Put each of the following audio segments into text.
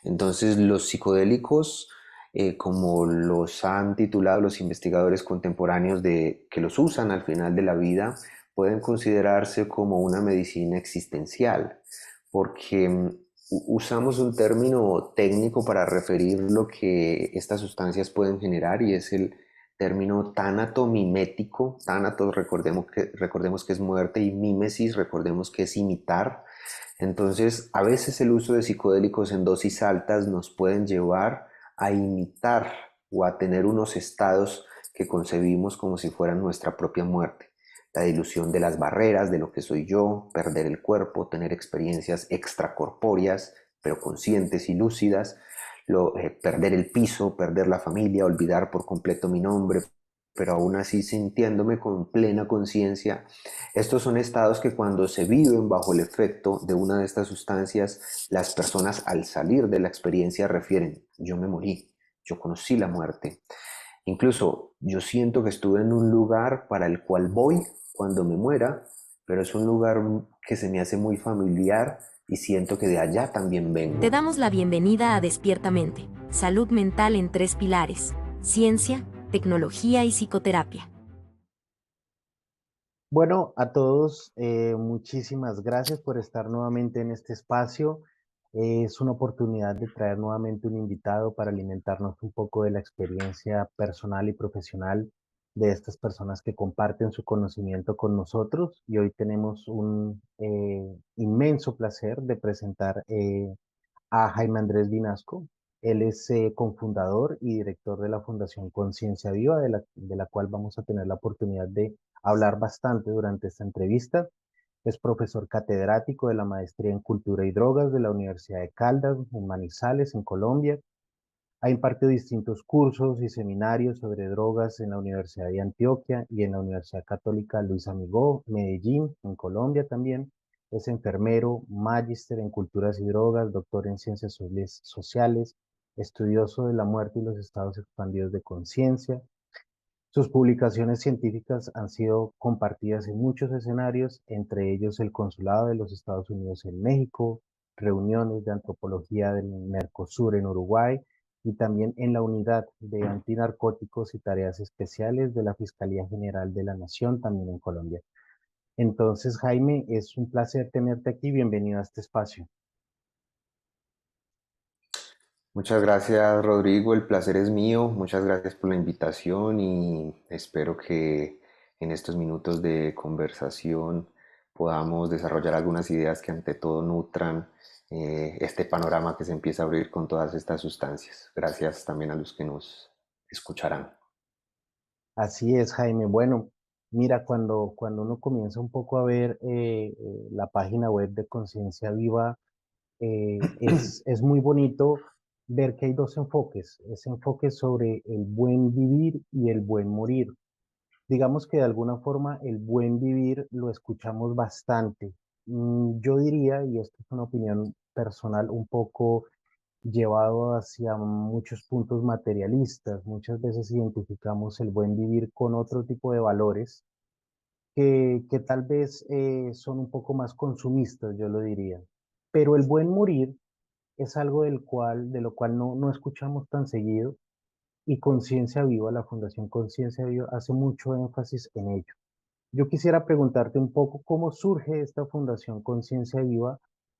Entonces, los psicodélicos, como los han titulado los investigadores contemporáneos de, que los usan al final de la vida, pueden considerarse como una medicina existencial, porque usamos un término técnico para referir lo que estas sustancias pueden generar y es el término tánato-mimético. Tánato, recordemos que es muerte, y mímesis, recordemos que es imitar. Entonces, a veces el uso de psicodélicos en dosis altas nos pueden llevar a imitar o a tener unos estados que concebimos como si fueran nuestra propia muerte. La dilución de las barreras de lo que soy yo, perder el cuerpo, tener experiencias extracorpóreas, pero conscientes y lúcidas, perder el piso, perder la familia, olvidar por completo mi nombre, pero aún así sintiéndome con plena conciencia. Estos son estados que cuando se viven bajo el efecto de una de estas sustancias, las personas al salir de la experiencia refieren: yo me morí, yo conocí la muerte. Incluso yo siento que estuve en un lugar para el cual voy cuando me muera, pero es un lugar que se me hace muy familiar y siento que de allá también Te vengo. damos la bienvenida a Despiertamente, salud mental en tres pilares: ciencia, tecnología y psicoterapia. Bueno, a todos, muchísimas gracias por estar nuevamente en este espacio. Es una oportunidad de traer nuevamente un invitado para alimentarnos un poco de la experiencia personal y profesional de estas personas que comparten su conocimiento con nosotros. Y hoy tenemos un inmenso placer de presentar a Jaime Andrés Vinasco. Él es cofundador y director de la Fundación Conciencia Viva, de la cual vamos a tener la oportunidad de hablar bastante durante esta entrevista. Es profesor catedrático de la Maestría en Cultura y Drogas de la Universidad de Caldas, en Manizales, en Colombia. Ha impartido distintos cursos y seminarios sobre drogas en la Universidad de Antioquia y en la Universidad Católica Luis Amigó, Medellín, en Colombia también. Es enfermero, magíster en culturas y drogas, doctor en ciencias sociales, estudioso de la muerte y los estados expandidos de conciencia. Sus publicaciones científicas han sido compartidas en muchos escenarios, entre ellos el Consulado de los Estados Unidos en México, reuniones de antropología del Mercosur en Uruguay y también en la Unidad de Antinarcóticos y Tareas Especiales de la Fiscalía General de la Nación, también en Colombia. Entonces, Jaime, es un placer tenerte aquí. Bienvenido a este espacio. Muchas gracias, Rodrigo, el placer es mío. Muchas gracias por la invitación y espero que en estos minutos de conversación podamos desarrollar algunas ideas que ante todo nutran este panorama que se empieza a abrir con todas estas sustancias. Gracias también a los que nos escucharán. Así es, Jaime. Bueno, mira, cuando uno comienza un poco a ver la página web de Conciencia Viva, es muy bonito ver que hay dos enfoques, ese enfoque sobre el buen vivir y el buen morir. Digamos que de alguna forma el buen vivir lo escuchamos bastante. Yo diría, y esto es una opinión personal, un poco llevado hacia muchos puntos materialistas. Muchas veces identificamos el buen vivir con otro tipo de valores que tal vez son un poco más consumistas, yo lo diría. Pero el buen morir es algo de lo cual no escuchamos tan seguido, y Conciencia Viva, la Fundación Conciencia Viva, hace mucho énfasis en ello. Yo quisiera preguntarte un poco cómo surge esta Fundación Conciencia Viva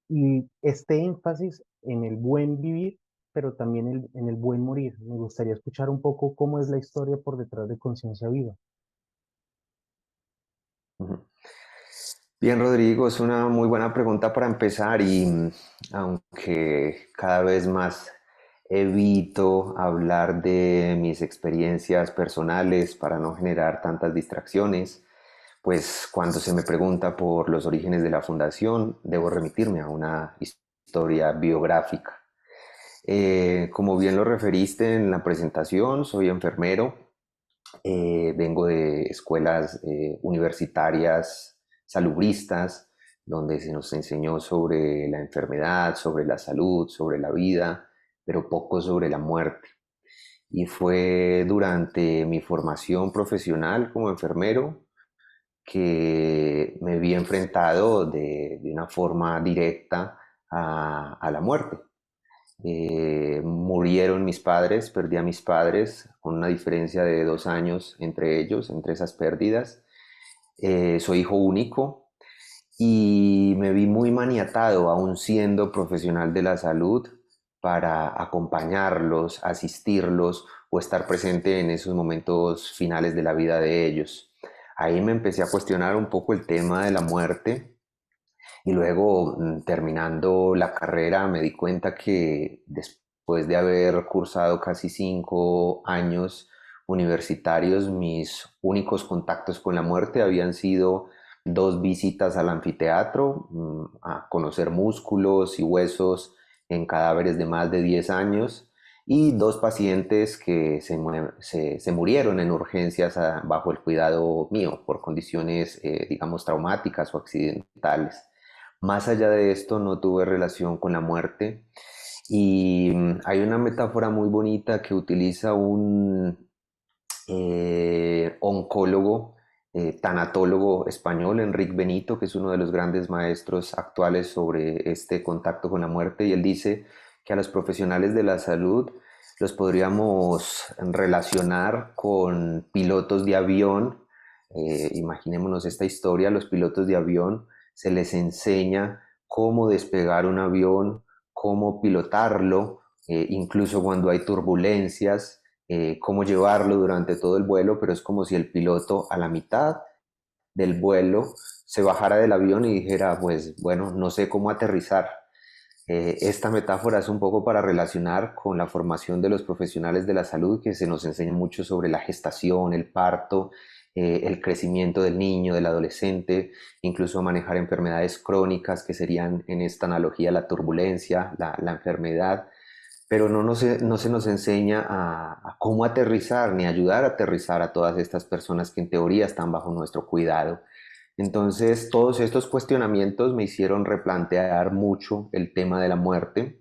y este énfasis en el buen vivir, pero también en el buen morir. Me gustaría escuchar un poco cómo es la historia por detrás de Conciencia Viva. Ujú. Bien, Rodrigo, es una muy buena pregunta para empezar y aunque cada vez más evito hablar de mis experiencias personales para no generar tantas distracciones, pues cuando se me pregunta por los orígenes de la fundación, debo remitirme a una historia biográfica. Como bien lo referiste en la presentación, soy enfermero, vengo de escuelas universitarias salubristas, donde se nos enseñó sobre la enfermedad, sobre la salud, sobre la vida, pero poco sobre la muerte. Y fue durante mi formación profesional como enfermero que me vi enfrentado de una forma directa a la muerte. Murieron mis padres, perdí a mis padres con una diferencia de 2 años entre ellos, entre esas pérdidas. Soy hijo único y me vi muy maniatado, aún siendo profesional de la salud, para acompañarlos, asistirlos o estar presente en esos momentos finales de la vida de ellos. Ahí me empecé a cuestionar un poco el tema de la muerte y luego, terminando la carrera, me di cuenta que después de haber cursado casi 5 años universitarios, mis únicos contactos con la muerte habían sido 2 visitas al anfiteatro, a conocer músculos y huesos en cadáveres de más de 10 años, y 2 pacientes que se murieron en urgencias bajo el cuidado mío por condiciones, digamos, traumáticas o accidentales. Más allá de esto, no tuve relación con la muerte. Y hay una metáfora muy bonita que utiliza un oncólogo, tanatólogo español, Enrique Benito, que es uno de los grandes maestros actuales sobre este contacto con la muerte. Y él dice que a los profesionales de la salud los podríamos relacionar con pilotos de avión. Imaginémonos esta historia: los pilotos de avión se les enseña cómo despegar un avión, cómo pilotarlo, incluso cuando hay turbulencias, cómo llevarlo durante todo el vuelo, pero es como si el piloto a la mitad del vuelo se bajara del avión y dijera, pues bueno, no sé cómo aterrizar. Esta metáfora es un poco para relacionar con la formación de los profesionales de la salud, que se nos enseña mucho sobre la gestación, el parto, el crecimiento del niño, del adolescente, incluso manejar enfermedades crónicas, que serían en esta analogía la turbulencia, la enfermedad, pero no se nos enseña a cómo aterrizar ni ayudar a aterrizar a todas estas personas que en teoría están bajo nuestro cuidado. Entonces, todos estos cuestionamientos me hicieron replantear mucho el tema de la muerte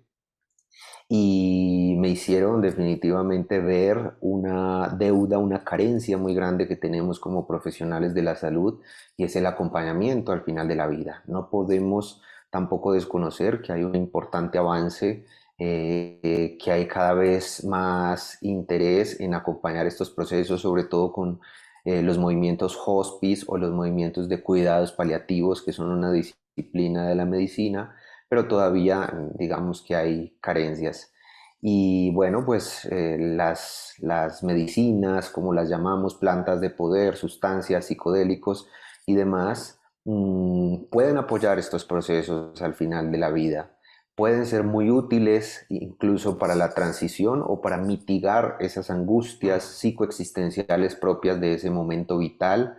y me hicieron definitivamente ver una deuda, una carencia muy grande que tenemos como profesionales de la salud, y es el acompañamiento al final de la vida. No podemos tampoco desconocer que hay un importante avance, que hay cada vez más interés en acompañar estos procesos, sobre todo con los movimientos hospice o los movimientos de cuidados paliativos, que son una disciplina de la medicina, pero todavía, digamos que hay carencias. Y bueno, pues las medicinas, como las llamamos, plantas de poder, sustancias, psicodélicos y demás, pueden apoyar estos procesos al final de la vida. Pueden ser muy útiles incluso para la transición o para mitigar esas angustias psicoexistenciales propias de ese momento vital,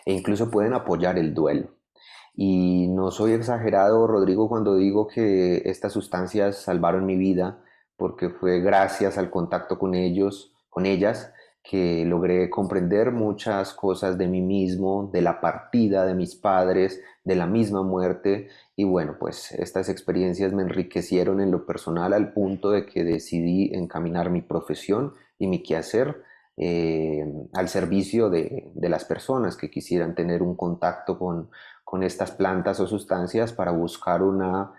e incluso pueden apoyar el duelo. Y no soy exagerado, Rodrigo, cuando digo que estas sustancias salvaron mi vida, porque fue gracias al contacto con ellos, con ellas, que logré comprender muchas cosas de mí mismo, de la partida de mis padres, de la misma muerte. Y bueno, pues estas experiencias me enriquecieron en lo personal, al punto de que decidí encaminar mi profesión y mi quehacer, al servicio de las personas que quisieran tener un contacto con estas plantas o sustancias, para buscar una...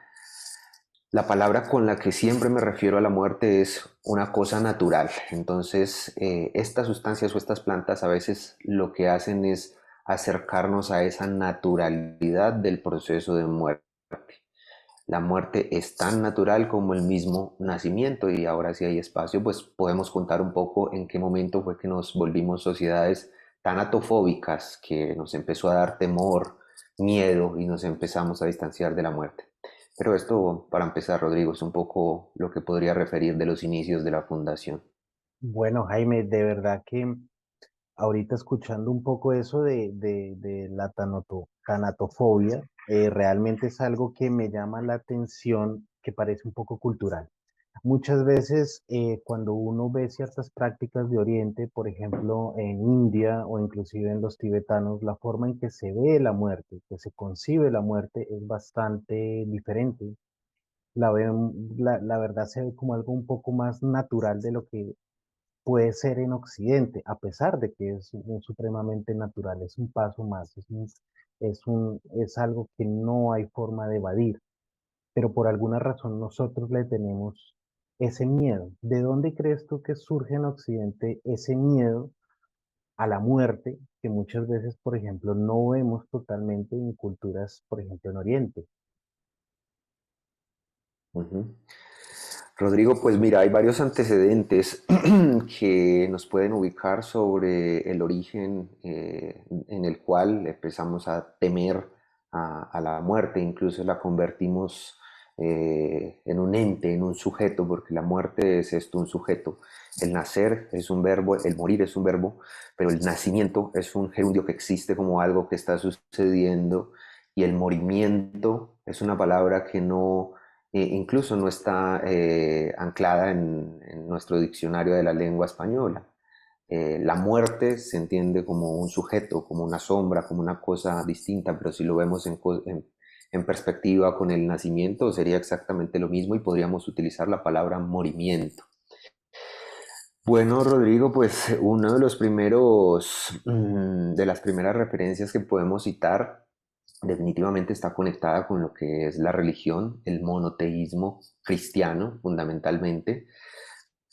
La palabra con la que siempre me refiero a la muerte es una cosa natural. Entonces, estas sustancias o estas plantas a veces lo que hacen es acercarnos a esa naturalidad del proceso de muerte. La muerte es tan natural como el mismo nacimiento, y ahora, si hay espacio, pues podemos contar un poco en qué momento fue que nos volvimos sociedades tan atofóbicas, que nos empezó a dar temor, miedo, y nos empezamos a distanciar de la muerte. Pero esto, para empezar, Rodrigo, es un poco lo que podría referir de los inicios de la fundación. Bueno, Jaime, de verdad que ahorita escuchando un poco eso de la tanatofobia, realmente es algo que me llama la atención, que parece un poco cultural. Muchas veces cuando uno ve ciertas prácticas de Oriente, por ejemplo en India o inclusive en los tibetanos, la forma en que se ve la muerte, que se concibe la muerte es bastante diferente. La verdad se ve como algo un poco más natural de lo que puede ser en Occidente, a pesar de que es supremamente natural, es un paso más, es algo que no hay forma de evadir, pero por alguna razón nosotros le tenemos ese miedo. ¿De dónde crees tú que surge en Occidente ese miedo a la muerte que muchas veces, por ejemplo, no vemos totalmente en culturas, por ejemplo, en Oriente? Ujú. Rodrigo, pues mira, hay varios antecedentes que nos pueden ubicar sobre el origen en el cual empezamos a temer a la muerte, incluso la convertimos en un ente, en un sujeto, porque la muerte es esto, un sujeto. El nacer es un verbo, el morir es un verbo, pero el nacimiento es un gerundio que existe como algo que está sucediendo y el morimiento es una palabra que no incluso no está anclada en nuestro diccionario de la lengua española. La muerte se entiende como un sujeto, como una sombra, como una cosa distinta, pero si lo vemos en perspectiva con el nacimiento sería exactamente lo mismo y podríamos utilizar la palabra morimiento. Bueno, Rodrigo, pues uno de los primeros, de las primeras referencias que podemos citar definitivamente está conectada con lo que es la religión, el monoteísmo cristiano, fundamentalmente,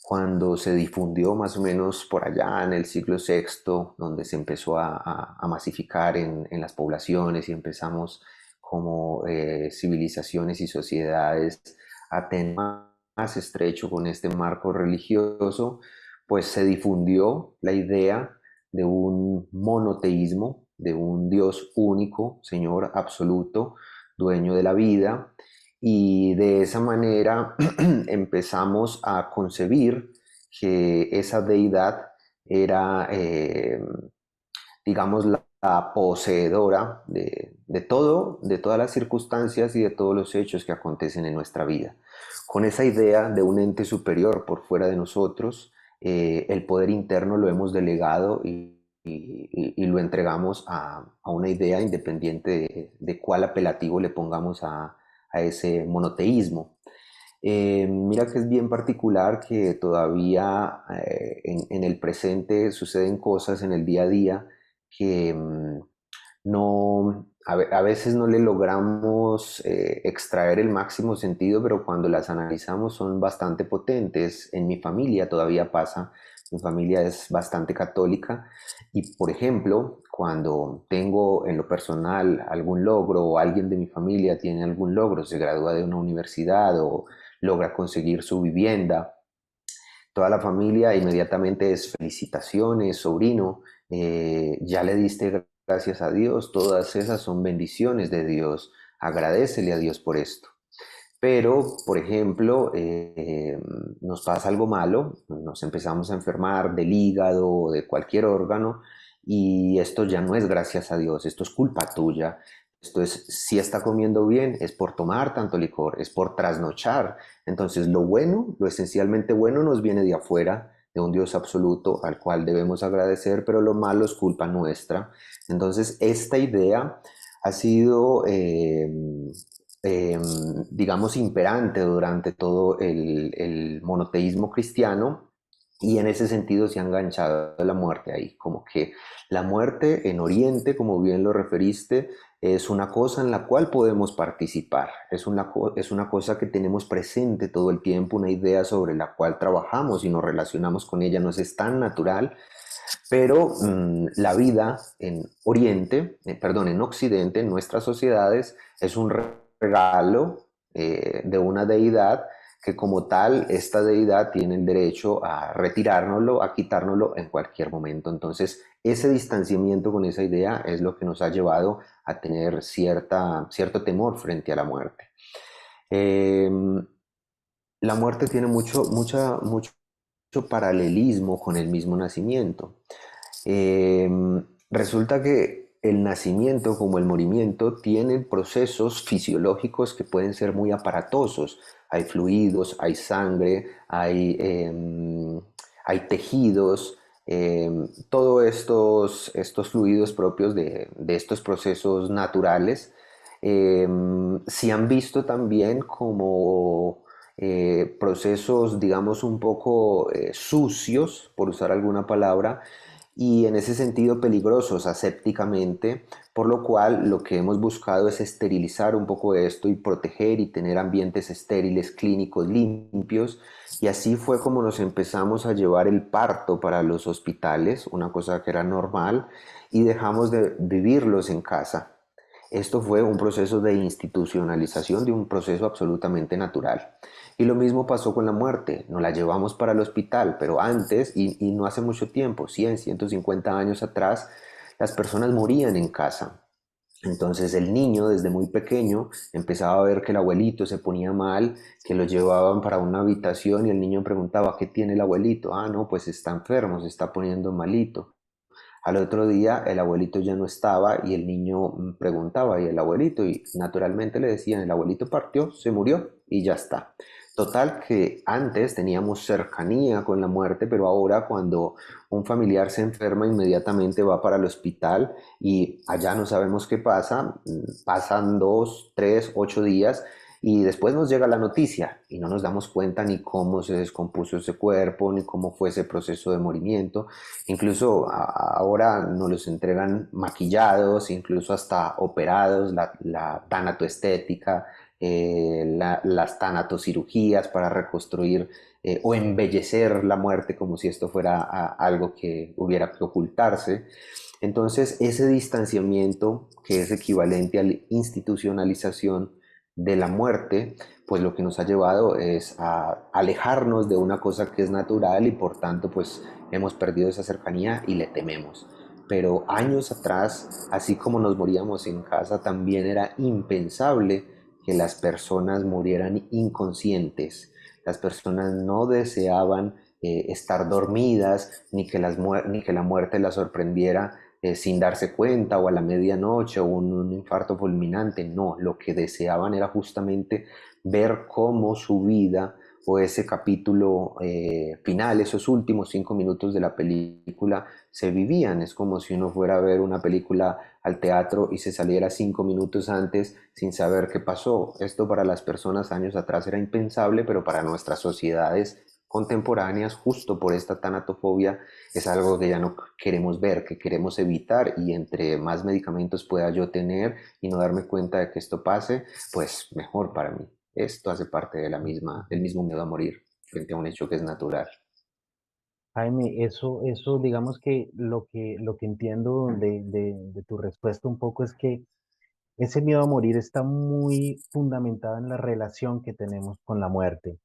cuando se difundió más o menos por allá en el siglo sexto, donde se empezó a masificar en las poblaciones y empezamos como civilizaciones y sociedades a tener más estrecho con este marco religioso, pues se difundió la idea de un monoteísmo, de un Dios único, Señor absoluto, dueño de la vida, y de esa manera empezamos a concebir que esa deidad era, digamos, la poseedora de todo, de todas las circunstancias y de todos los hechos que acontecen en nuestra vida. Con esa idea de un ente superior por fuera de nosotros, el poder interno lo hemos delegado y lo entregamos a una idea independiente de cuál apelativo le pongamos a ese monoteísmo. Mira que es bien particular que todavía en el presente suceden cosas en el día a día que no, a veces no le logramos extraer el máximo sentido, pero cuando las analizamos son bastante potentes. En mi familia todavía pasa, mi familia es bastante católica y, por ejemplo, cuando tengo en lo personal algún logro o alguien de mi familia tiene algún logro, se gradúa de una universidad o logra conseguir su vivienda, toda la familia inmediatamente es felicitaciones, sobrino, ya le diste gracias a Dios, todas esas son bendiciones de Dios, agradécele a Dios por esto. Pero, por ejemplo, nos pasa algo malo, nos empezamos a enfermar del hígado o de cualquier órgano y esto ya no es gracias a Dios, esto es culpa tuya. Esto es, si está comiendo bien, es por tomar tanto licor, es por trasnochar. Entonces, lo bueno, lo esencialmente bueno nos viene de afuera, de un Dios absoluto al cual debemos agradecer, pero lo malo es culpa nuestra. Entonces, esta idea ha sido eh, digamos, imperante durante todo el monoteísmo cristiano y en ese sentido se ha enganchado la muerte ahí, como que la muerte en Oriente, como bien lo referiste, es una cosa en la cual podemos participar, es una cosa que tenemos presente todo el tiempo, una idea sobre la cual trabajamos y nos relacionamos con ella, nos es tan natural, pero la vida en Oriente, perdón, en Occidente, en nuestras sociedades, es un regalo de una deidad que como tal, esta deidad tiene el derecho a retirárnoslo, a quitárnoslo en cualquier momento. Entonces, ese distanciamiento con esa idea es lo que nos ha llevado a tener cierto temor frente a la muerte. Eh, la muerte tiene mucho paralelismo con el mismo nacimiento. Eh, Resulta que el nacimiento como el morimiento tienen procesos fisiológicos que pueden ser muy aparatosos. Hay fluidos, hay sangre, hay tejidos, todos estos fluidos propios de estos procesos naturales se han visto también como procesos, digamos, un poco sucios, por usar alguna palabra, y en ese sentido peligrosos asépticamente, por lo cual lo que hemos buscado es esterilizar un poco esto y proteger y tener ambientes estériles, clínicos, limpios, y así fue como nos empezamos a llevar el parto para los hospitales, una cosa que era normal, y dejamos de vivirlos en casa. Esto fue un proceso de institucionalización de un proceso absolutamente natural. Y lo mismo pasó con la muerte. Nos la llevamos para el hospital, pero antes, y no hace mucho tiempo, 100, 150 años atrás, las personas morían en casa. Entonces el niño desde muy pequeño empezaba a ver que el abuelito se ponía mal, que lo llevaban para una habitación y el niño preguntaba, ¿qué tiene el abuelito? Ah, no, pues está enfermo, se está poniendo malito. Al otro día el abuelito ya no estaba y el niño preguntaba, ¿y el abuelito? Y naturalmente le decían, el abuelito partió, se murió y ya está. Total que antes teníamos cercanía con la muerte, pero ahora cuando un familiar se enferma inmediatamente va para el hospital y allá no sabemos qué pasa, pasan 2, 3, 8 días y después nos llega la noticia y no nos damos cuenta ni cómo se descompuso ese cuerpo, ni cómo fue ese proceso de morimiento. Incluso ahora nos los entregan maquillados, incluso hasta operados, la tanatoestética, las tanatocirugías para reconstruir o embellecer la muerte como si esto fuera algo que hubiera que ocultarse. Entonces, ese distanciamiento que es equivalente a la institucionalización de la muerte, pues lo que nos ha llevado es a alejarnos de una cosa que es natural y por tanto pues hemos perdido esa cercanía y le tememos. Pero años atrás, así como nos moríamos en casa, también era impensable que las personas murieran inconscientes. Las personas no deseaban estar dormidas, ni que la muerte las sorprendiera sin darse cuenta o a la medianoche o un infarto fulminante. No, lo que deseaban era justamente ver cómo su vida o ese capítulo final, esos últimos 5 minutos de la película se vivían. Es como si uno fuera a ver una película al teatro y se saliera 5 minutos antes sin saber qué pasó. Esto para las personas años atrás era impensable, pero para nuestras sociedades contemporáneas, justo por esta tanatofobia, es algo que ya no queremos ver, que queremos evitar, y entre más medicamentos pueda yo tener y no darme cuenta de que esto pase, pues mejor para mí. Esto hace parte de del mismo miedo a morir frente a un hecho que es natural. Jaime, eso digamos que lo que entiendo de tu respuesta un poco es que ese miedo a morir está muy fundamentado en la relación que tenemos con la muerte.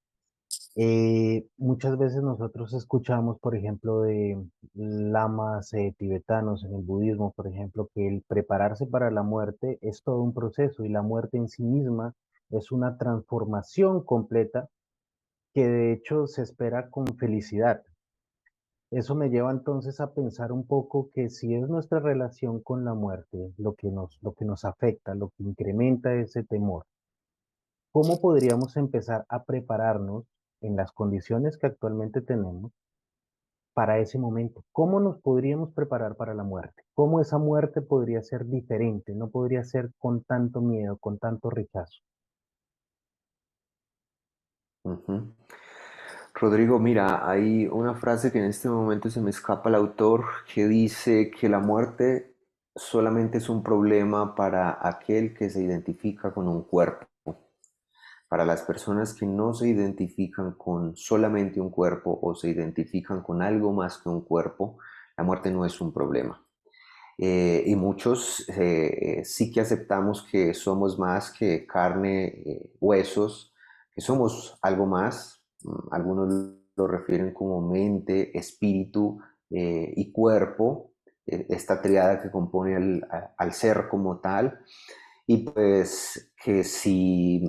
Muchas veces nosotros escuchamos, por ejemplo, de lamas tibetanos en el budismo, por ejemplo, que el prepararse para la muerte es todo un proceso y la muerte en sí misma es una transformación completa que de hecho se espera con felicidad. Eso me lleva entonces a pensar un poco que si es nuestra relación con la muerte lo que nos afecta, lo que incrementa ese temor, ¿cómo podríamos empezar a prepararnos en las condiciones que actualmente tenemos para ese momento? ¿Cómo nos podríamos preparar para la muerte? ¿Cómo esa muerte podría ser diferente? No podría ser con tanto miedo, con tanto rechazo. Ujú. Rodrigo, mira, hay una frase que en este momento se me escapa el autor que dice que la muerte solamente es un problema para aquel que se identifica con un cuerpo. Para las personas que no se identifican con solamente un cuerpo o se identifican con algo más que un cuerpo, la muerte no es un problema. Y muchos sí que aceptamos que somos más que carne, huesos, que somos algo más. Algunos lo refieren como mente, espíritu y cuerpo, esta triada que compone al ser como tal. Y pues que si,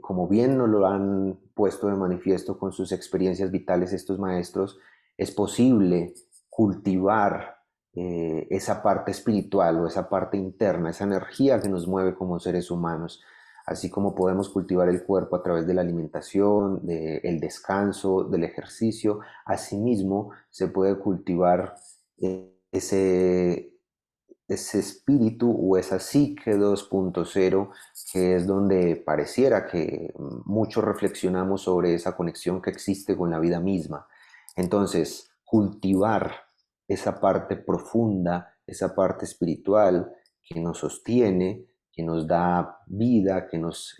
como bien nos lo han puesto de manifiesto con sus experiencias vitales estos maestros, es posible cultivar esa parte espiritual o esa parte interna, esa energía que nos mueve como seres humanos, así como podemos cultivar el cuerpo a través de la alimentación, del descanso, del ejercicio. Asimismo, se puede cultivar ese espíritu o esa psique 2.0, que es donde pareciera que muchos reflexionamos sobre esa conexión que existe con la vida misma. Entonces, cultivar esa parte profunda, esa parte espiritual que nos sostiene, que nos da vida, que nos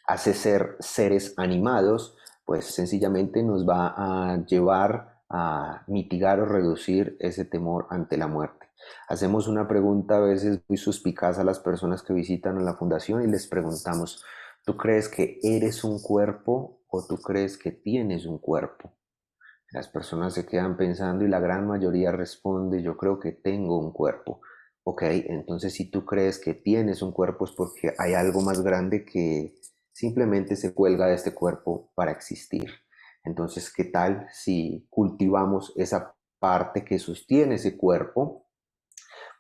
hace ser seres animados, pues sencillamente nos va a llevar a mitigar o reducir ese temor ante la muerte. Hacemos una pregunta a veces muy suspicaz a las personas que visitan a la fundación y les preguntamos, ¿tú crees que eres un cuerpo o tú crees que tienes un cuerpo? Las personas se quedan pensando y la gran mayoría responde, yo creo que tengo un cuerpo. Ok, entonces si tú crees que tienes un cuerpo es porque hay algo más grande que simplemente se cuelga de este cuerpo para existir. Entonces, ¿qué tal si cultivamos esa parte que sostiene ese cuerpo?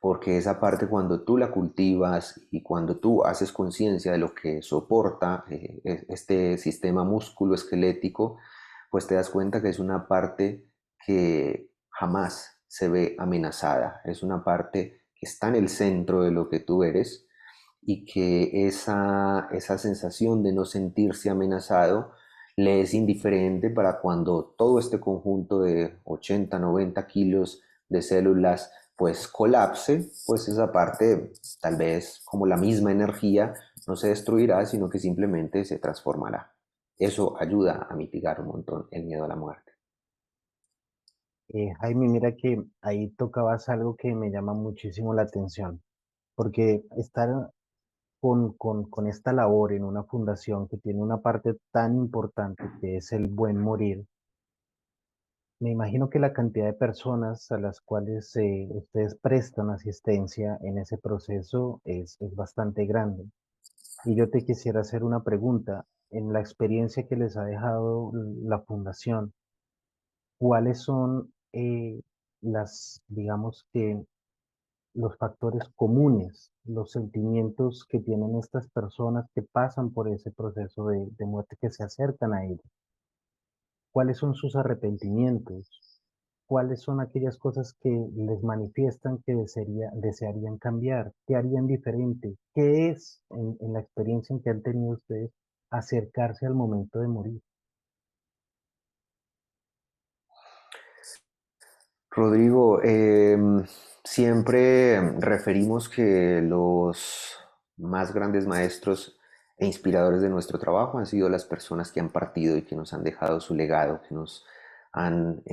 Porque esa parte cuando tú la cultivas y cuando tú haces conciencia de lo que soporta este sistema músculo-esquelético, pues te das cuenta que es una parte que jamás se ve amenazada, es una parte que está en el centro de lo que tú eres y que esa sensación de no sentirse amenazado le es indiferente para cuando todo este conjunto de 80, 90 kilos de células pues colapse, pues esa parte tal vez como la misma energía no se destruirá, sino que simplemente se transformará. Eso ayuda a mitigar un montón el miedo a la muerte. Jaime, mira que ahí tocabas algo que me llama muchísimo la atención, porque estar con esta labor en una fundación que tiene una parte tan importante que es el buen morir, me imagino que la cantidad de personas a las cuales ustedes prestan asistencia en ese proceso es bastante grande. Y yo te quisiera hacer una pregunta. En la experiencia que les ha dejado la fundación, ¿cuáles son digamos que los factores comunes, los sentimientos que tienen estas personas que pasan por ese proceso de muerte, que se acercan a ellos? ¿Cuáles son sus arrepentimientos? ¿Cuáles son aquellas cosas que les manifiestan que desearían cambiar? ¿Qué harían diferente? ¿Qué es en la experiencia en que han tenido ustedes acercarse al momento de morir? Rodrigo, siempre referimos que los más grandes maestros e inspiradores de nuestro trabajo han sido las personas que han partido y que nos han dejado su legado, que nos han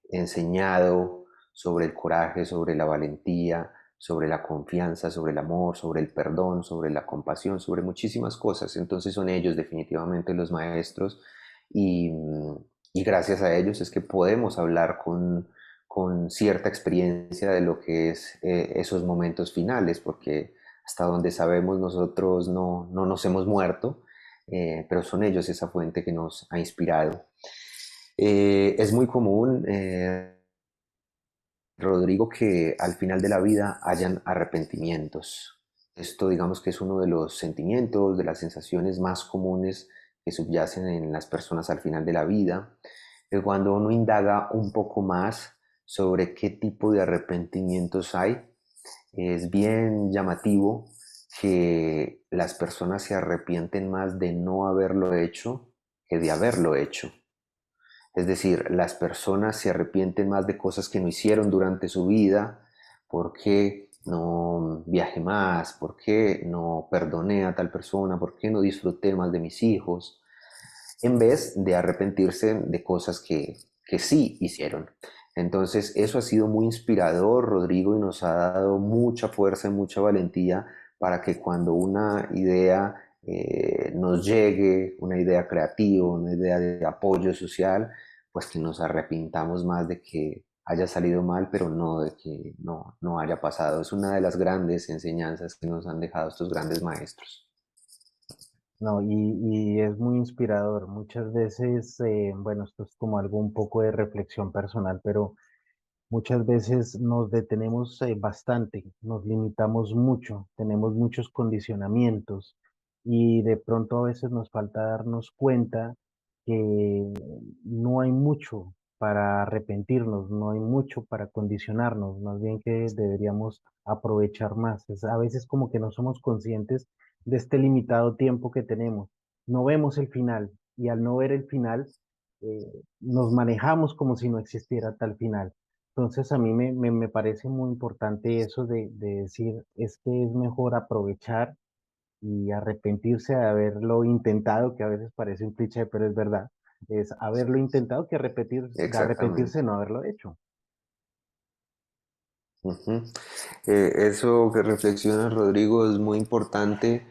enseñado sobre el coraje, sobre la valentía, sobre la confianza, sobre el amor, sobre el perdón, sobre la compasión, sobre muchísimas cosas. Entonces son ellos definitivamente los maestros y, y gracias a ellos es que podemos hablar con cierta experiencia de lo que es esos momentos finales, porque hasta donde sabemos nosotros no nos hemos muerto, pero son ellos esa fuente que nos ha inspirado. Es muy común, Rodrigo, que al final de la vida hayan arrepentimientos. Esto digamos que es uno de los sentimientos, de las sensaciones más comunes que subyacen en las personas al final de la vida. Cuando uno indaga un poco más sobre qué tipo de arrepentimientos hay, es bien llamativo que las personas se arrepienten más de no haberlo hecho que de haberlo hecho. Es decir, las personas se arrepienten más de cosas que no hicieron durante su vida, por qué no viajé más, por qué no perdoné a tal persona, por qué no disfruté más de mis hijos, en vez de arrepentirse de cosas que sí hicieron. Entonces, eso ha sido muy inspirador, Rodrigo, y nos ha dado mucha fuerza y mucha valentía para que cuando una idea nos llegue, una idea creativa, una idea de apoyo social, pues que nos arrepintamos más de que haya salido mal, pero no de que no haya pasado. Es una de las grandes enseñanzas que nos han dejado estos grandes maestros. No, y es muy inspirador. Muchas veces, bueno, esto es como algo un poco de reflexión personal, pero muchas veces nos detenemos bastante, nos limitamos mucho, tenemos muchos condicionamientos y de pronto a veces nos falta darnos cuenta que no hay mucho para arrepentirnos, no hay mucho para condicionarnos, más bien que deberíamos aprovechar más. A veces como que no somos conscientes de este limitado tiempo que tenemos. No vemos el final y al no ver el final, nos manejamos como si no existiera tal final. Entonces a mí me parece muy importante eso de decir, es que es mejor aprovechar y arrepentirse de haberlo intentado, que a veces parece un cliché, pero es verdad, es haberlo intentado que de arrepentirse Exactamente. de no haberlo hecho. Ujú. Eso que reflexiona Rodrigo es muy importante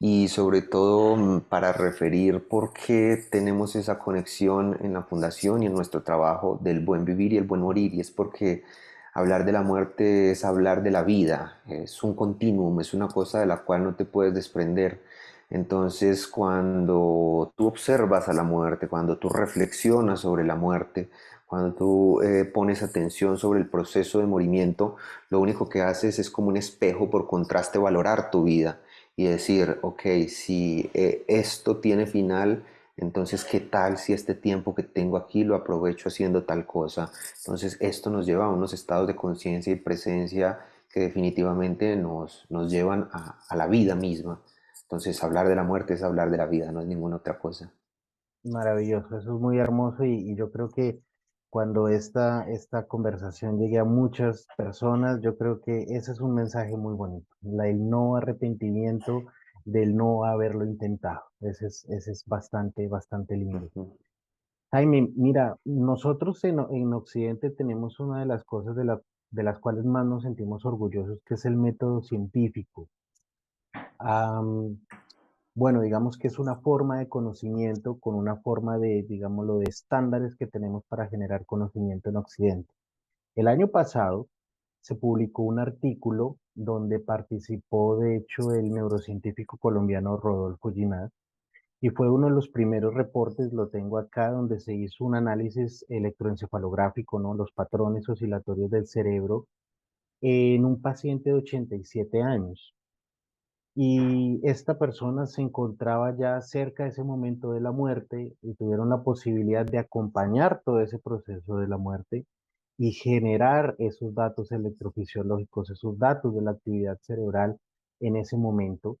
y sobre todo para referir por qué tenemos esa conexión en la fundación y en nuestro trabajo del buen vivir y el buen morir. Y es porque hablar de la muerte es hablar de la vida, es un continuum, es una cosa de la cual no te puedes desprender. Entonces, cuando tú observas a la muerte, cuando tú reflexionas sobre la muerte, cuando tú pones atención sobre el proceso de morimiento, lo único que haces es como un espejo por contraste valorar tu vida y decir, ok, si esto tiene final, entonces qué tal si este tiempo que tengo aquí lo aprovecho haciendo tal cosa. Entonces esto nos lleva a unos estados de conciencia y presencia que definitivamente nos llevan a la vida misma. Entonces hablar de la muerte es hablar de la vida, no es ninguna otra cosa. Maravilloso, eso es muy hermoso y yo creo que cuando esta conversación llegue a muchas personas, yo creo que ese es un mensaje muy bonito, el no arrepentimiento del no haberlo intentado. Ese es bastante, bastante lindo. Ujú. Jaime, mira, nosotros en Occidente tenemos una de las cosas de las cuales más nos sentimos orgullosos, que es el método científico. Bueno, digamos que es una forma de conocimiento con una forma de, digámoslo, de estándares que tenemos para generar conocimiento en Occidente. El año pasado se publicó un artículo donde participó, de hecho, el neurocientífico colombiano Rodolfo Ginás, y fue uno de los primeros reportes, lo tengo acá, donde se hizo un análisis electroencefalográfico, ¿no? Los patrones oscilatorios del cerebro en un paciente de 87 años. Y esta persona se encontraba ya cerca de ese momento de la muerte y tuvieron la posibilidad de acompañar todo ese proceso de la muerte y generar esos datos electrofisiológicos, esos datos de la actividad cerebral en ese momento.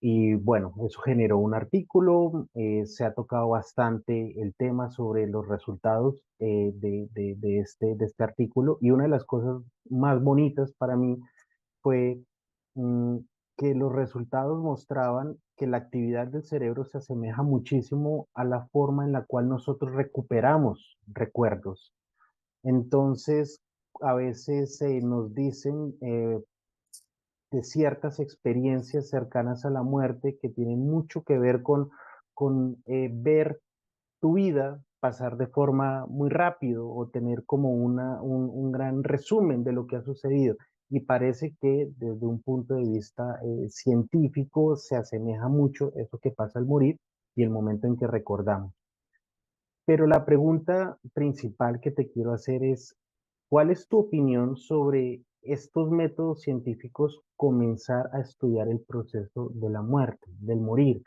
Y bueno, eso generó un artículo, se ha tocado bastante el tema sobre los resultados de este artículo y una de las cosas más bonitas para mí fue mm, que los resultados mostraban que la actividad del cerebro se asemeja muchísimo a la forma en la cual nosotros recuperamos recuerdos. Entonces, a veces nos dicen de ciertas experiencias cercanas a la muerte que tienen mucho que ver con ver tu vida pasar de forma muy rápido o tener como un gran resumen de lo que ha sucedido. Y parece que desde un punto de vista científico se asemeja mucho eso que pasa al morir y el momento en que recordamos. Pero la pregunta principal que te quiero hacer es, ¿cuál es tu opinión sobre estos métodos científicos comenzar a estudiar el proceso de la muerte, del morir?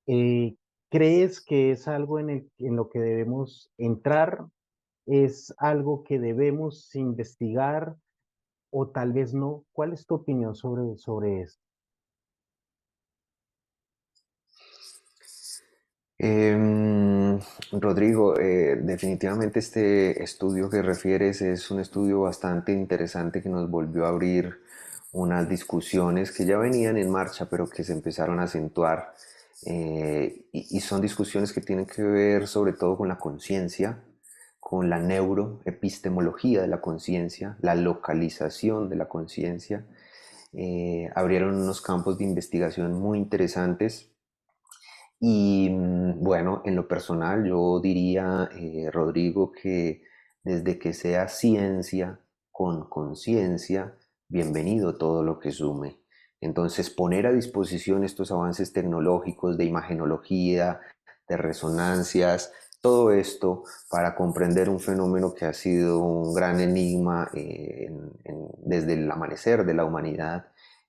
Eh, ¿Crees que es algo en lo que debemos entrar? ¿Es algo que debemos investigar o tal vez no? ¿Cuál es tu opinión sobre esto? Rodrigo, definitivamente este estudio que refieres es un estudio bastante interesante que nos volvió a abrir unas discusiones que ya venían en marcha, pero que se empezaron a acentuar. Y son discusiones que tienen que ver sobre todo con la conciencia, con la neuroepistemología de la conciencia, la localización de la conciencia. Abrieron unos campos de investigación muy interesantes y bueno, en lo personal yo diría, Rodrigo, que desde que sea ciencia con conciencia, bienvenido todo lo que sume. Entonces, poner a disposición estos avances tecnológicos de imagenología, de resonancias, todo esto para comprender un fenómeno que ha sido un gran enigma desde el amanecer de la humanidad,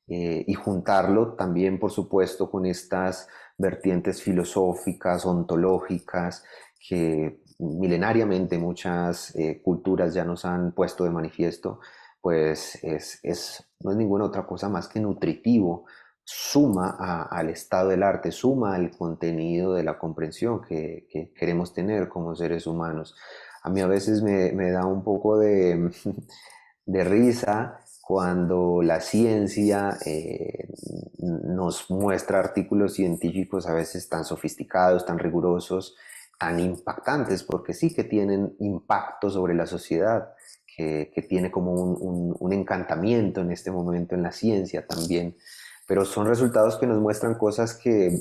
y juntarlo también, por supuesto, con estas vertientes filosóficas, ontológicas, que milenariamente muchas culturas ya nos han puesto de manifiesto, pues no es ninguna otra cosa más que nutritivo, suma al estado del arte, suma al contenido de la comprensión que queremos tener como seres humanos. A mí a veces me da un poco de risa cuando la ciencia nos muestra artículos científicos a veces tan sofisticados, tan rigurosos, tan impactantes, porque sí que tienen impacto sobre la sociedad, que tiene como un encantamiento en este momento en la ciencia también, pero son resultados que nos muestran cosas que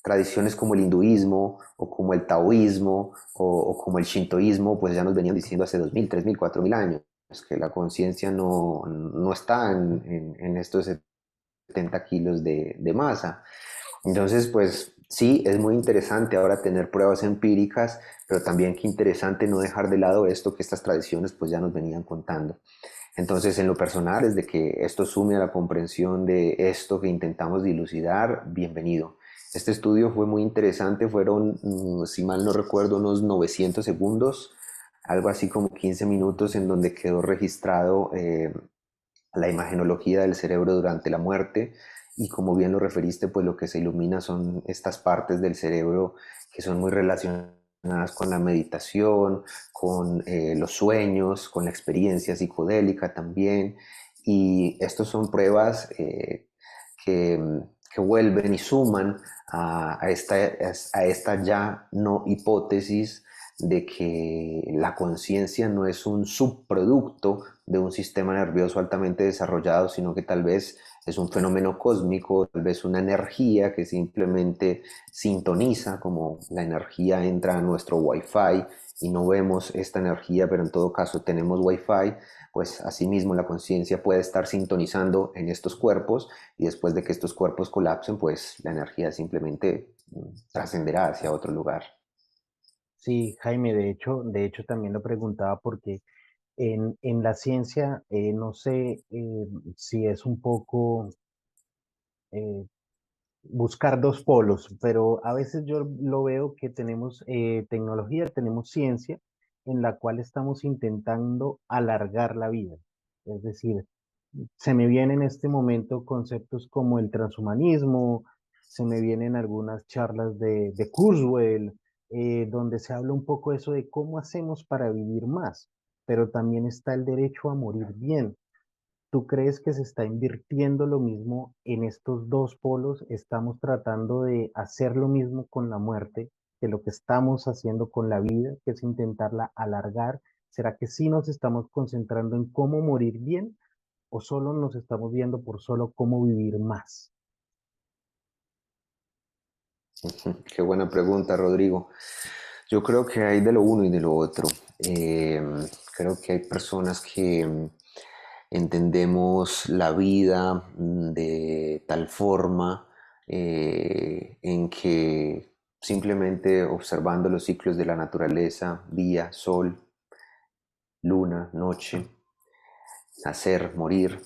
tradiciones como el hinduismo o como el taoísmo o como el shintoísmo, pues ya nos venían diciendo hace 2000, 3000, 4000 años, que la conciencia no está en estos 70 kilos de masa. Entonces, pues sí, es muy interesante ahora tener pruebas empíricas, pero también qué interesante no dejar de lado esto que estas tradiciones pues ya nos venían contando. Entonces, en lo personal, desde que esto sume a la comprensión de esto que intentamos dilucidar, bienvenido. Este estudio fue muy interesante, fueron, si mal no recuerdo, unos 900 segundos, algo así como 15 minutos en donde quedó registrado la imagenología del cerebro durante la muerte y como bien lo referiste, pues lo que se ilumina son estas partes del cerebro que son muy relacionadas con la meditación, con los sueños, con la experiencia psicodélica también. Y estos son pruebas que, que vuelven y suman a esta ya no hipótesis de que la conciencia no es un subproducto de un sistema nervioso altamente desarrollado, sino que tal vez es un fenómeno cósmico, tal vez una energía que simplemente sintoniza, como la energía entra a nuestro Wi-Fi y no vemos esta energía, pero en todo caso tenemos Wi-Fi, pues asimismo la conciencia puede estar sintonizando en estos cuerpos y después de que estos cuerpos colapsen, pues la energía simplemente trascenderá hacia otro lugar. Sí, Jaime, de hecho también lo preguntaba porque en la ciencia, no sé si es un poco eh, buscar dos polos, pero a veces yo lo veo que tenemos tecnología, tenemos ciencia en la cual estamos intentando alargar la vida. Es decir, se me vienen en este momento conceptos como el transhumanismo, se me vienen algunas charlas de Kurzweil, donde se habla un poco eso de cómo hacemos para vivir más, pero también está el derecho a morir bien. ¿Tú crees que se está invirtiendo lo mismo en estos dos polos? ¿Estamos tratando de hacer lo mismo con la muerte que lo que estamos haciendo con la vida, que es intentarla alargar? ¿Será que sí nos estamos concentrando en cómo morir bien o solo nos estamos viendo por solo cómo vivir más? Qué buena pregunta, Rodrigo. Yo creo que hay de lo uno y de lo otro. Eh, Creo que hay personas que entendemos la vida de tal forma en que simplemente observando los ciclos de la naturaleza, día, sol, luna, noche, nacer, morir,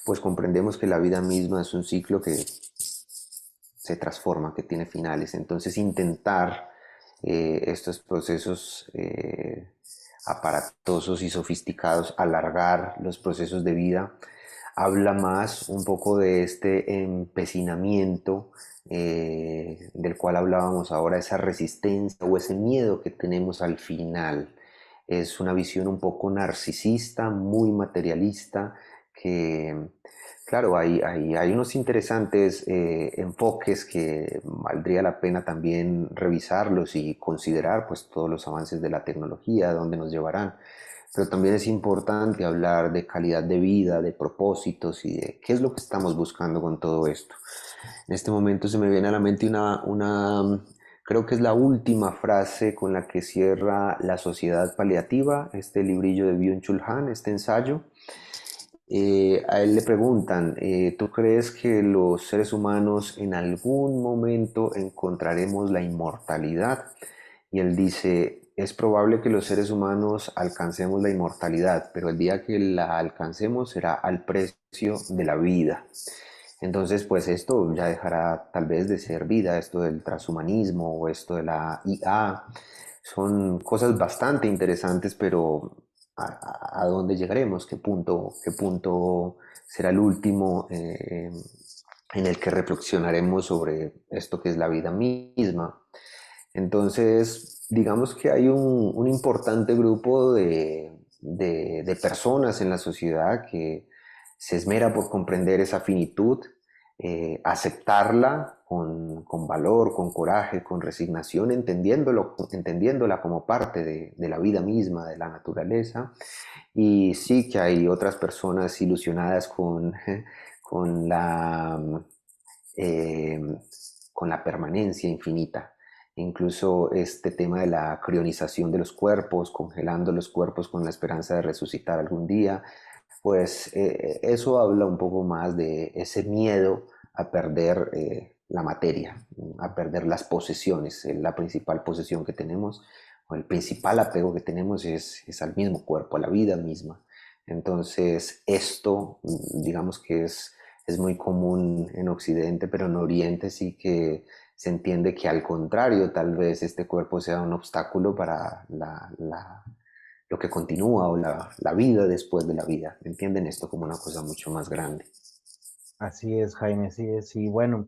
pues comprendemos que la vida misma es un ciclo que se transforma, que tiene finales. Entonces intentar estos procesos aparatosos y sofisticados, alargar los procesos de vida, habla más un poco de este empecinamiento del cual hablábamos ahora, esa resistencia o ese miedo que tenemos al final. Es una visión un poco narcisista, muy materialista, que claro, hay unos interesantes enfoques que valdría la pena también revisarlos y considerar pues todos los avances de la tecnología, a dónde nos llevarán. Pero también es importante hablar de calidad de vida, de propósitos y de qué es lo que estamos buscando con todo esto. En este momento se me viene a la mente creo que es la última frase con la que cierra La Sociedad Paliativa, este librillo de Byung-Chul Han, este ensayo. A él le preguntan, ¿tú crees que los seres humanos en algún momento encontraremos la inmortalidad? Y él dice, es probable que los seres humanos alcancemos la inmortalidad, pero el día que la alcancemos será al precio de la vida. Entonces, pues esto ya dejará tal vez de ser vida, esto del transhumanismo o esto de la IA. Son cosas bastante interesantes, pero a dónde llegaremos? Qué punto será el último en el que reflexionaremos sobre esto que es la vida misma? Entonces, digamos que hay un importante grupo de personas en la sociedad que se esmera por comprender esa finitud, aceptarla con valor, con coraje, con resignación, entendiéndola como parte de la vida misma, de la naturaleza. Y sí que hay otras personas ilusionadas con eh, con la permanencia infinita. Incluso este tema de la crionización de los cuerpos, congelando los cuerpos con la esperanza de resucitar algún día, pues eso habla un poco más de ese miedo a perder la materia, a perder las posesiones. La principal posesión que tenemos, o el principal apego que tenemos es al mismo cuerpo, a la vida misma. Entonces, esto, digamos que es muy común en Occidente, pero en Oriente sí que se entiende que al contrario, tal vez este cuerpo sea un obstáculo para lo que continúa o la vida después de la vida. Entienden esto como una cosa mucho más grande. Así es, Jaime, así es. Y bueno,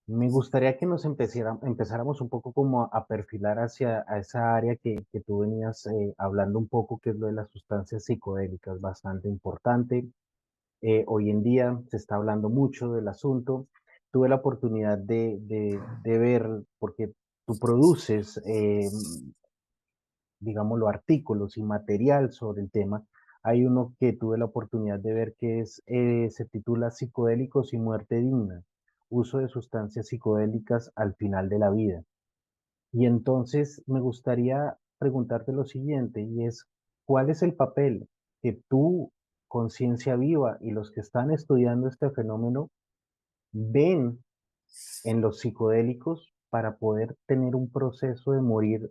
me gustaría que nos empezáramos un poco como a perfilar hacia a esa área que tú venías hablando un poco, que es lo de las sustancias psicodélicas, bastante importante. Hoy en día se está hablando mucho del asunto. Tuve la oportunidad de ver, porque tú produces, digámoslo, artículos y material sobre el tema. Hay uno que tuve la oportunidad de ver que se titula Psicodélicos y muerte digna, uso de sustancias psicodélicas al final de la vida. Y entonces me gustaría preguntarte lo siguiente, y es, ¿cuál es el papel que tú, Conciencia Viva, y los que están estudiando este fenómeno ven en los psicodélicos para poder tener un proceso de morir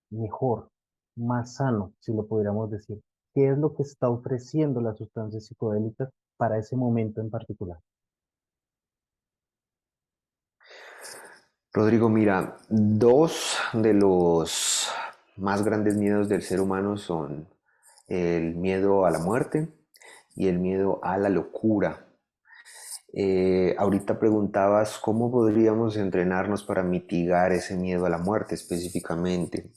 mejor, más sano, si lo pudiéramos decir? ¿Qué es lo que está ofreciendo las sustancias psicodélicas para ese momento en particular? Rodrigo, mira, dos de los más grandes miedos del ser humano son el miedo a la muerte y el miedo a la locura. Ahorita preguntabas cómo podríamos entrenarnos para mitigar ese miedo a la muerte específicamente.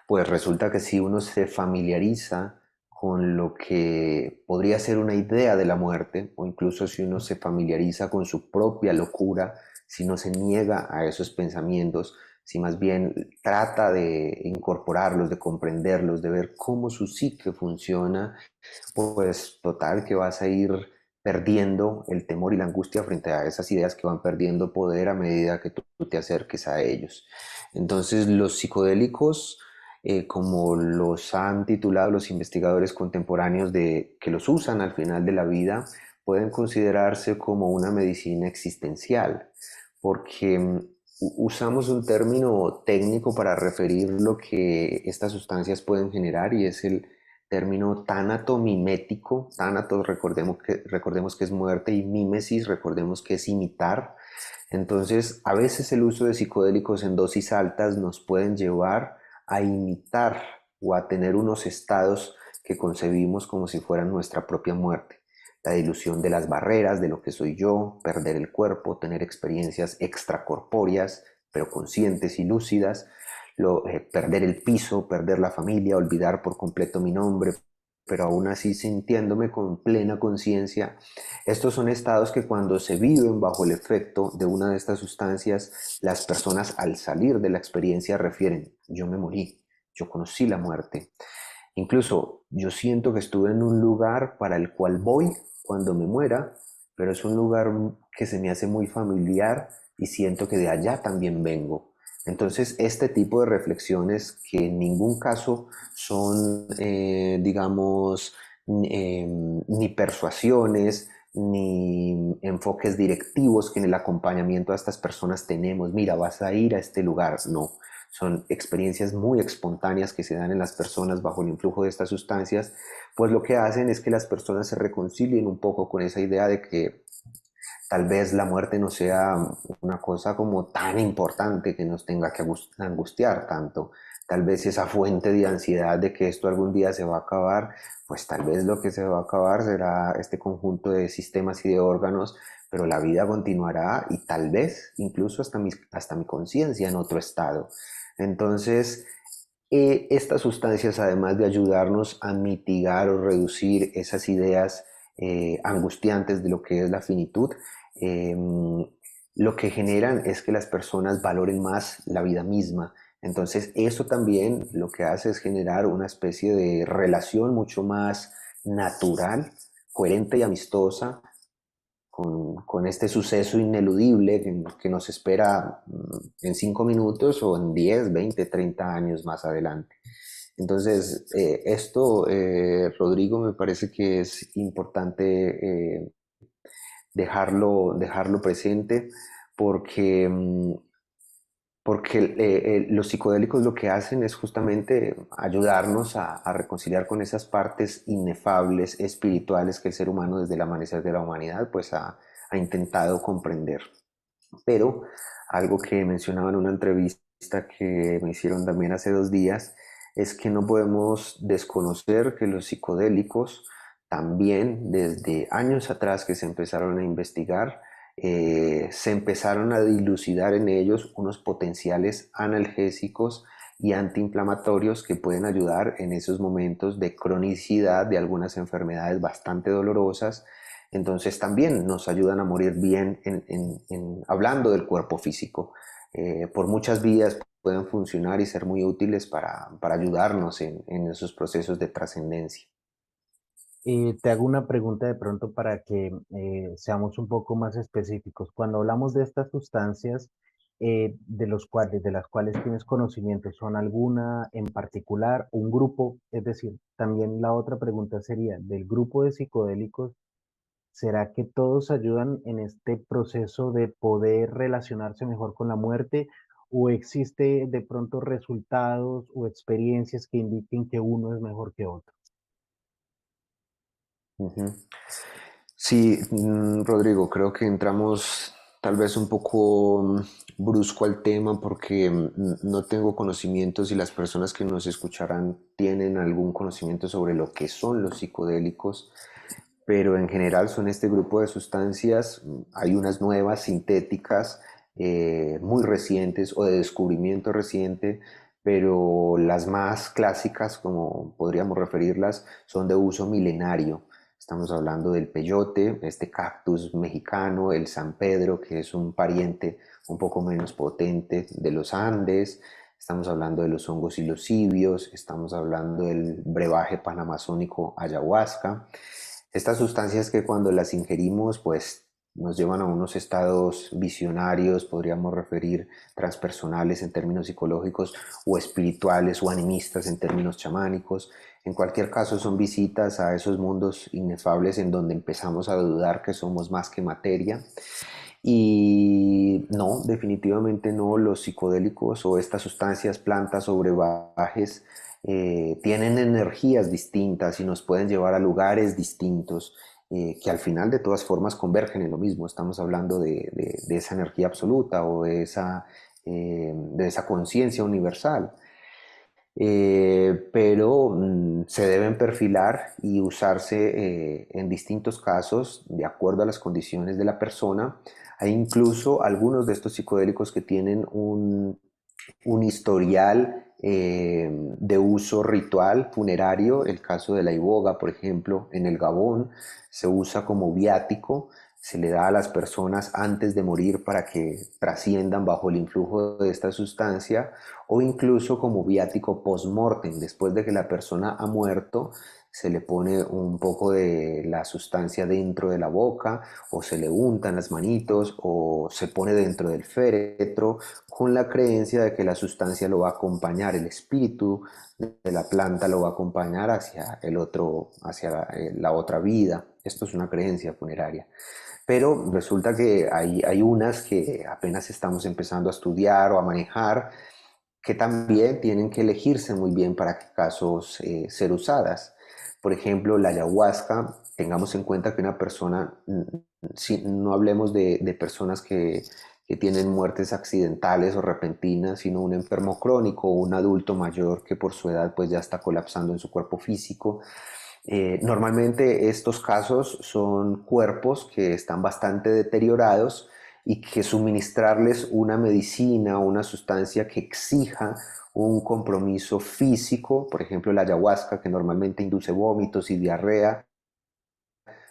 Pues resulta que si uno se familiariza con lo que podría ser una idea de la muerte, o incluso si uno se familiariza con su propia locura, si no se niega a esos pensamientos, si más bien trata de incorporarlos, de comprenderlos, de ver cómo su psique funciona, pues total que vas a ir perdiendo el temor y la angustia frente a esas ideas que van perdiendo poder a medida que tú te acerques a ellos. Entonces los psicodélicos, como los han titulado los investigadores contemporáneos que los usan al final de la vida, pueden considerarse como una medicina existencial, porque usamos un término técnico para referir lo que estas sustancias pueden generar y es el término tánato-mimético. Tánato, recordemos que es muerte, y mímesis, recordemos que es imitar. Entonces, a veces el uso de psicodélicos en dosis altas nos pueden llevar a imitar o a tener unos estados que concebimos como si fueran nuestra propia muerte. La dilución de las barreras de lo que soy yo, perder el cuerpo, tener experiencias extracorpóreas, pero conscientes y lúcidas, perder el piso, perder la familia, olvidar por completo mi nombre, pero aún así sintiéndome con plena conciencia. Estos son estados que cuando se viven bajo el efecto de una de estas sustancias, las personas al salir de la experiencia refieren: yo me morí, yo conocí la muerte. Incluso yo siento que estuve en un lugar para el cual voy cuando me muera, pero es un lugar que se me hace muy familiar y siento que de allá también vengo. Entonces, este tipo de reflexiones, que en ningún caso son, digamos, ni persuasiones, ni enfoques directivos que en el acompañamiento a estas personas tenemos: mira, vas a ir a este lugar. No, son experiencias muy espontáneas que se dan en las personas bajo el influjo de estas sustancias, pues lo que hacen es que las personas se reconcilien un poco con esa idea de que tal vez la muerte no sea una cosa como tan importante que nos tenga que angustiar tanto. Tal vez esa fuente de ansiedad de que esto algún día se va a acabar, pues tal vez lo que se va a acabar será este conjunto de sistemas y de órganos, pero la vida continuará y tal vez incluso hasta mi conciencia en otro estado. Entonces, estas sustancias, además de ayudarnos a mitigar o reducir esas ideas angustiantes de lo que es la finitud, lo que generan es que las personas valoren más la vida misma. Entonces, eso también lo que hace es generar una especie de relación mucho más natural, coherente y amistosa con este suceso ineludible que nos espera en 5 minutos o en 10, 20, 30 años más adelante. Entonces, esto, Rodrigo, me parece que es importante dejarlo presente porque, porque los psicodélicos lo que hacen es justamente ayudarnos a reconciliar con esas partes inefables, espirituales que el ser humano desde el amanecer de la humanidad pues ha intentado comprender. Pero algo que mencionaba en una entrevista que me hicieron también hace 2 días es que no podemos desconocer que los psicodélicos también desde años atrás que se empezaron a investigar, se empezaron a dilucidar en ellos unos potenciales analgésicos y antiinflamatorios que pueden ayudar en esos momentos de cronicidad de algunas enfermedades bastante dolorosas. Entonces también nos ayudan a morir bien hablando del cuerpo físico. Por muchas vías pueden funcionar y ser muy útiles para ayudarnos en esos procesos de trascendencia. Te hago una pregunta de pronto para que seamos un poco más específicos. Cuando hablamos de estas sustancias de las cuales tienes conocimiento, ¿son alguna en particular, un grupo? Es decir, también la otra pregunta sería, del grupo de psicodélicos, ¿será que todos ayudan en este proceso de poder relacionarse mejor con la muerte? ¿O existe de pronto resultados o experiencias que indiquen que uno es mejor que otro? Ujú. Sí, Rodrigo, creo que entramos tal vez un poco brusco al tema porque no tengo conocimientos y las personas que nos escucharán tienen algún conocimiento sobre lo que son los psicodélicos, pero en general son este grupo de sustancias. Hay unas nuevas sintéticas muy recientes o de descubrimiento reciente, pero las más clásicas, como podríamos referirlas, son de uso milenario. Estamos hablando del peyote, este cactus mexicano, el San Pedro, que es un pariente un poco menos potente de los Andes. Estamos hablando de los hongos y los cibios, estamos hablando del brebaje panamazónico ayahuasca. Estas sustancias que cuando las ingerimos, pues nos llevan a unos estados visionarios, podríamos referir transpersonales en términos psicológicos, o espirituales o animistas en términos chamánicos. En cualquier caso, son visitas a esos mundos inefables en donde empezamos a dudar que somos más que materia. Y no, definitivamente no, los psicodélicos o estas sustancias, plantas o brebajes tienen energías distintas y nos pueden llevar a lugares distintos que al final de todas formas convergen en lo mismo. Estamos hablando de esa energía absoluta o de esa conciencia universal. Pero se deben perfilar y usarse en distintos casos de acuerdo a las condiciones de la persona. Hay incluso algunos de estos psicodélicos que tienen un historial de uso ritual funerario. El caso de la iboga, por ejemplo, en el Gabón, se usa como viático, se le da a las personas antes de morir para que trasciendan bajo el influjo de esta sustancia, o incluso como viático post-mortem, después de que la persona ha muerto, se le pone un poco de la sustancia dentro de la boca, o se le untan las manitos, o se pone dentro del féretro, con la creencia de que la sustancia lo va a acompañar, el espíritu de la planta lo va a acompañar hacia el otro, hacia la otra vida. Esto es una creencia funeraria. Pero resulta que hay unas que apenas estamos empezando a estudiar o a manejar, que también tienen que elegirse muy bien para qué casos ser usadas. Por ejemplo, la ayahuasca, tengamos en cuenta que una persona, si no hablemos de personas que tienen muertes accidentales o repentinas, sino un enfermo crónico o un adulto mayor que por su edad pues ya está colapsando en su cuerpo físico. Normalmente estos casos son cuerpos que están bastante deteriorados y que suministrarles una medicina o una sustancia que exija un compromiso físico, por ejemplo la ayahuasca que normalmente induce vómitos y diarrea,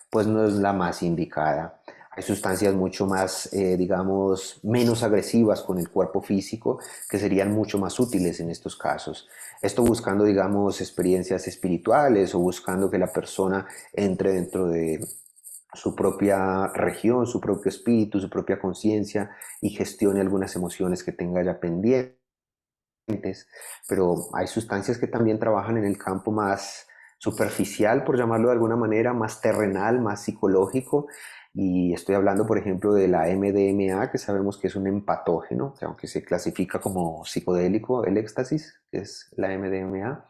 pues no es la más indicada. Hay sustancias mucho más, digamos, menos agresivas con el cuerpo físico que serían mucho más útiles en estos casos. Esto buscando, digamos, experiencias espirituales o buscando que la persona entre dentro de su propia región, su propio espíritu, su propia conciencia y gestione algunas emociones que tenga ya pendientes. Pero hay sustancias que también trabajan en el campo más superficial, por llamarlo de alguna manera, más terrenal, más psicológico. Y estoy hablando, por ejemplo, de la MDMA, que sabemos que es un empatógeno, que aunque se clasifica como psicodélico, el éxtasis, que es la MDMA,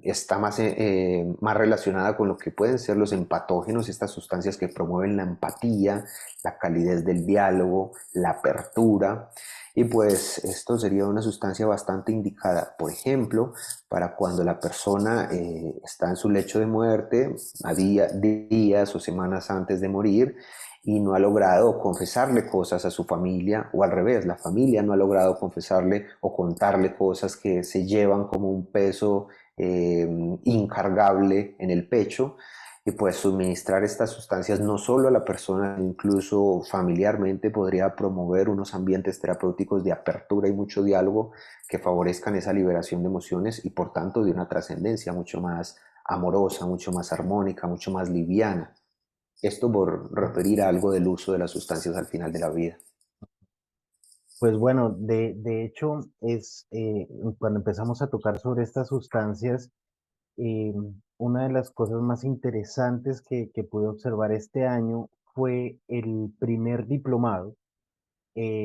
está más relacionada con lo que pueden ser los empatógenos, estas sustancias que promueven la empatía, la calidez del diálogo, la apertura. Y pues esto sería una sustancia bastante indicada, por ejemplo, para cuando la persona está en su lecho de muerte, a días o semanas antes de morir, y no ha logrado confesarle cosas a su familia, o al revés, la familia no ha logrado confesarle o contarle cosas que se llevan como un peso incargable en el pecho. Y pues suministrar estas sustancias no solo a la persona, incluso familiarmente podría promover unos ambientes terapéuticos de apertura y mucho diálogo que favorezcan esa liberación de emociones y por tanto de una trascendencia mucho más amorosa, mucho más armónica, mucho más liviana. Esto por referir a algo del uso de las sustancias al final de la vida. Pues bueno, de hecho, cuando empezamos a tocar sobre estas sustancias, eh, una de las cosas más interesantes que pude observar este año fue el primer diplomado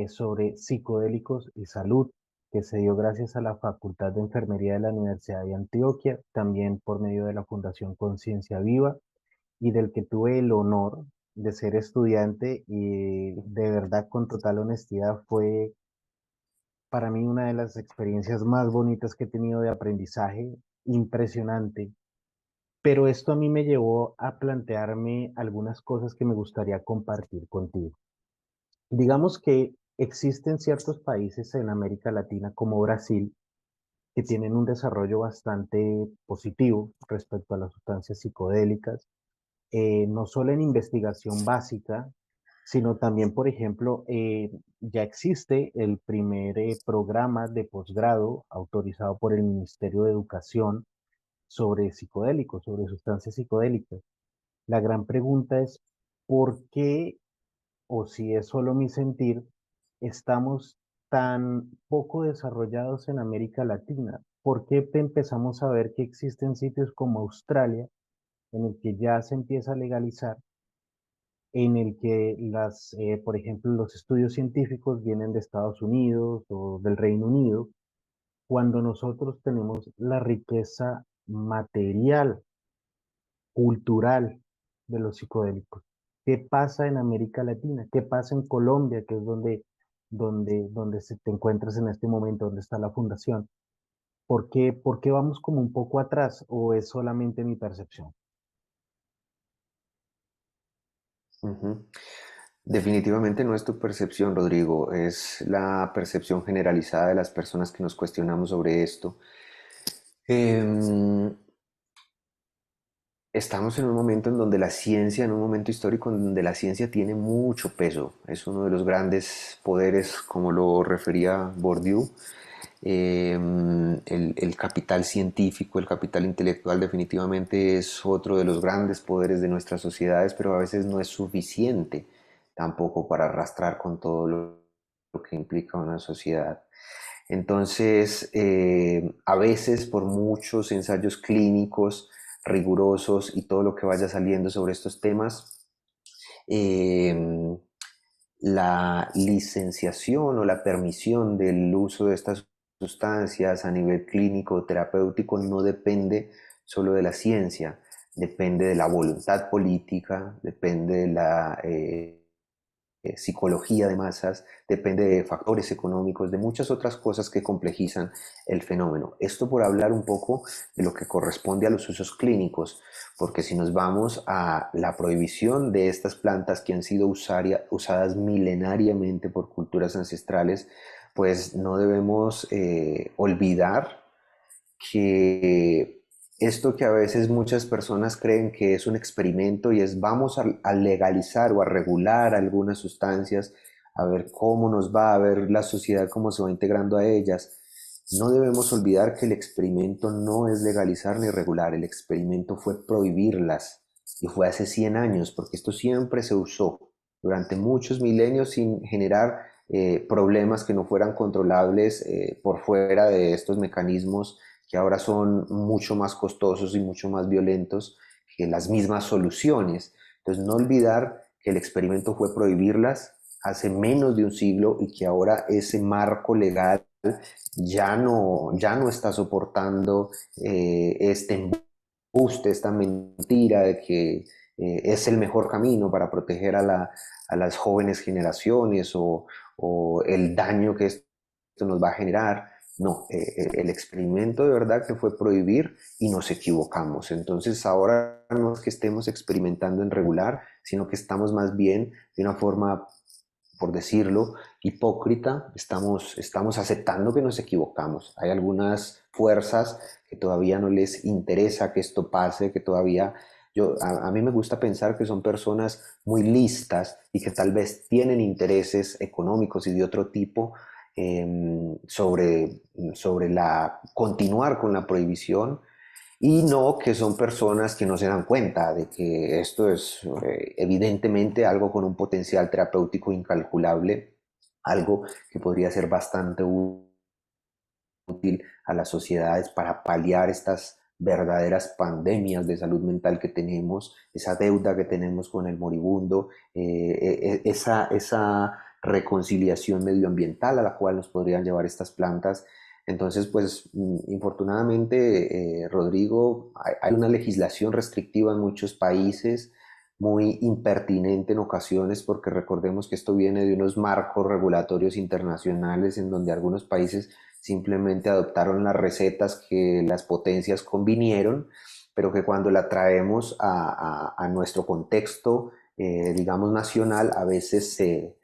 sobre psicodélicos y salud, que se dio gracias a la Facultad de Enfermería de la Universidad de Antioquia, también por medio de la Fundación Conciencia Viva, y del que tuve el honor de ser estudiante y de verdad con total honestidad fue para mí una de las experiencias más bonitas que he tenido de aprendizaje, impresionante. Pero esto a mí me llevó a plantearme algunas cosas que me gustaría compartir contigo. Digamos que existen ciertos países en América Latina como Brasil que tienen un desarrollo bastante positivo respecto a las sustancias psicodélicas, no solo en investigación básica, sino también, por ejemplo, ya existe el primer programa de posgrado autorizado por el Ministerio de Educación sobre psicodélicos, sobre sustancias psicodélicas. La gran pregunta es, ¿por qué, o si es solo mi sentir, estamos tan poco desarrollados en América Latina? ¿Por qué empezamos a ver que existen sitios como Australia en el que ya se empieza a legalizar, en el que por ejemplo, los estudios científicos vienen de Estados Unidos o del Reino Unido, cuando nosotros tenemos la riqueza material, cultural de los psicodélicos? ¿Qué pasa en América Latina? ¿Qué pasa en Colombia, que es donde te encuentras en este momento, donde está la fundación? Por qué vamos como un poco atrás o es solamente mi percepción? Ujú. Definitivamente no es tu percepción, Rodrigo, es la percepción generalizada de las personas que nos cuestionamos sobre esto. Em, Estamos en un momento en donde la ciencia, en un momento histórico en donde la ciencia tiene mucho peso, es uno de los grandes poderes, como lo refería Bourdieu. El capital científico, el capital intelectual definitivamente es otro de los grandes poderes de nuestras sociedades, pero a veces no es suficiente tampoco para arrastrar con todo lo que implica una sociedad. Entonces, a veces por muchos ensayos clínicos rigurosos y todo lo que vaya saliendo sobre estos temas, eh, la licenciación o la permisión del uso de estas sustancias a nivel clínico o terapéutico no depende solo de la ciencia, depende de la voluntad política, depende de la psicología de masas, depende de factores económicos, de muchas otras cosas que complejizan el fenómeno. Esto por hablar un poco de lo que corresponde a los usos clínicos, porque si nos vamos a la prohibición de estas plantas que han sido usadas milenariamente por culturas ancestrales, pues no debemos olvidar que esto que a veces muchas personas creen que es un experimento y es vamos a legalizar o a regular algunas sustancias, a ver cómo nos va, a ver la sociedad cómo se va integrando a ellas. No debemos olvidar que el experimento no es legalizar ni regular, el experimento fue prohibirlas y fue hace 100 años, porque esto siempre se usó durante muchos milenios sin generar problemas que no fueran controlables por fuera de estos mecanismos que ahora son mucho más costosos y mucho más violentos que las mismas soluciones. Entonces, no olvidar que el experimento fue prohibirlas hace menos de un siglo y que ahora ese marco legal ya no está soportando este embuste, esta mentira de que es el mejor camino para proteger a las jóvenes generaciones o el daño que esto nos va a generar. No, el experimento de verdad que fue prohibir y nos equivocamos. Entonces ahora no es que estemos experimentando en regular, sino que estamos más bien de una forma, por decirlo, hipócrita, estamos aceptando que nos equivocamos. Hay algunas fuerzas que todavía no les interesa que esto pase, que todavía a mí me gusta pensar que son personas muy listas y que tal vez tienen intereses económicos y de otro tipo sobre continuar con la prohibición y no que son personas que no se dan cuenta de que esto es evidentemente algo con un potencial terapéutico incalculable, algo que podría ser bastante útil a las sociedades para paliar estas verdaderas pandemias de salud mental que tenemos, esa deuda que tenemos con el moribundo, esa reconciliación medioambiental a la cual nos podrían llevar estas plantas. Entonces, pues, infortunadamente, Rodrigo, hay una legislación restrictiva en muchos países, muy impertinente en ocasiones, porque recordemos que esto viene de unos marcos regulatorios internacionales en donde algunos países simplemente adoptaron las recetas que las potencias convinieron, pero que cuando la traemos a nuestro contexto, digamos, nacional, a veces se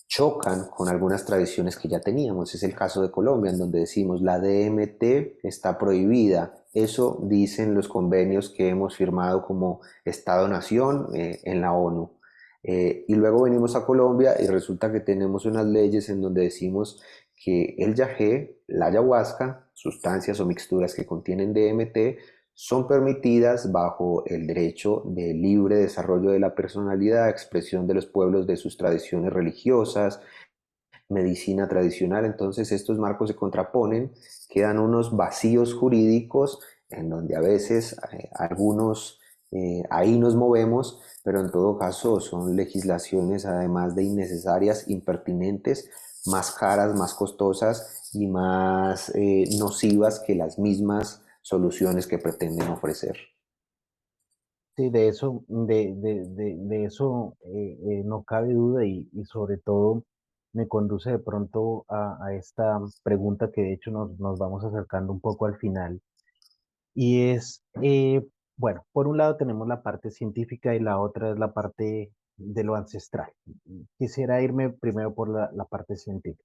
chocan con algunas tradiciones que ya teníamos. Es el caso de Colombia, en donde decimos la DMT está prohibida. Eso dicen los convenios que hemos firmado como Estado-Nación en la ONU. Y luego venimos a Colombia y resulta que tenemos unas leyes en donde decimos que el yagé, la ayahuasca, sustancias o mixturas que contienen DMT, son permitidas bajo el derecho de libre desarrollo de la personalidad, expresión de los pueblos de sus tradiciones religiosas, medicina tradicional. Entonces estos marcos se contraponen, quedan unos vacíos jurídicos en donde a veces algunos ahí nos movemos, pero en todo caso son legislaciones además de innecesarias, impertinentes, más caras, más costosas y más nocivas que las mismas soluciones que pretenden ofrecer. Sí, de eso no cabe duda y sobre todo me conduce de pronto a esta pregunta que de hecho nos vamos acercando un poco al final y es, bueno, por un lado tenemos la parte científica y la otra es la parte de lo ancestral. Quisiera irme primero por la parte científica.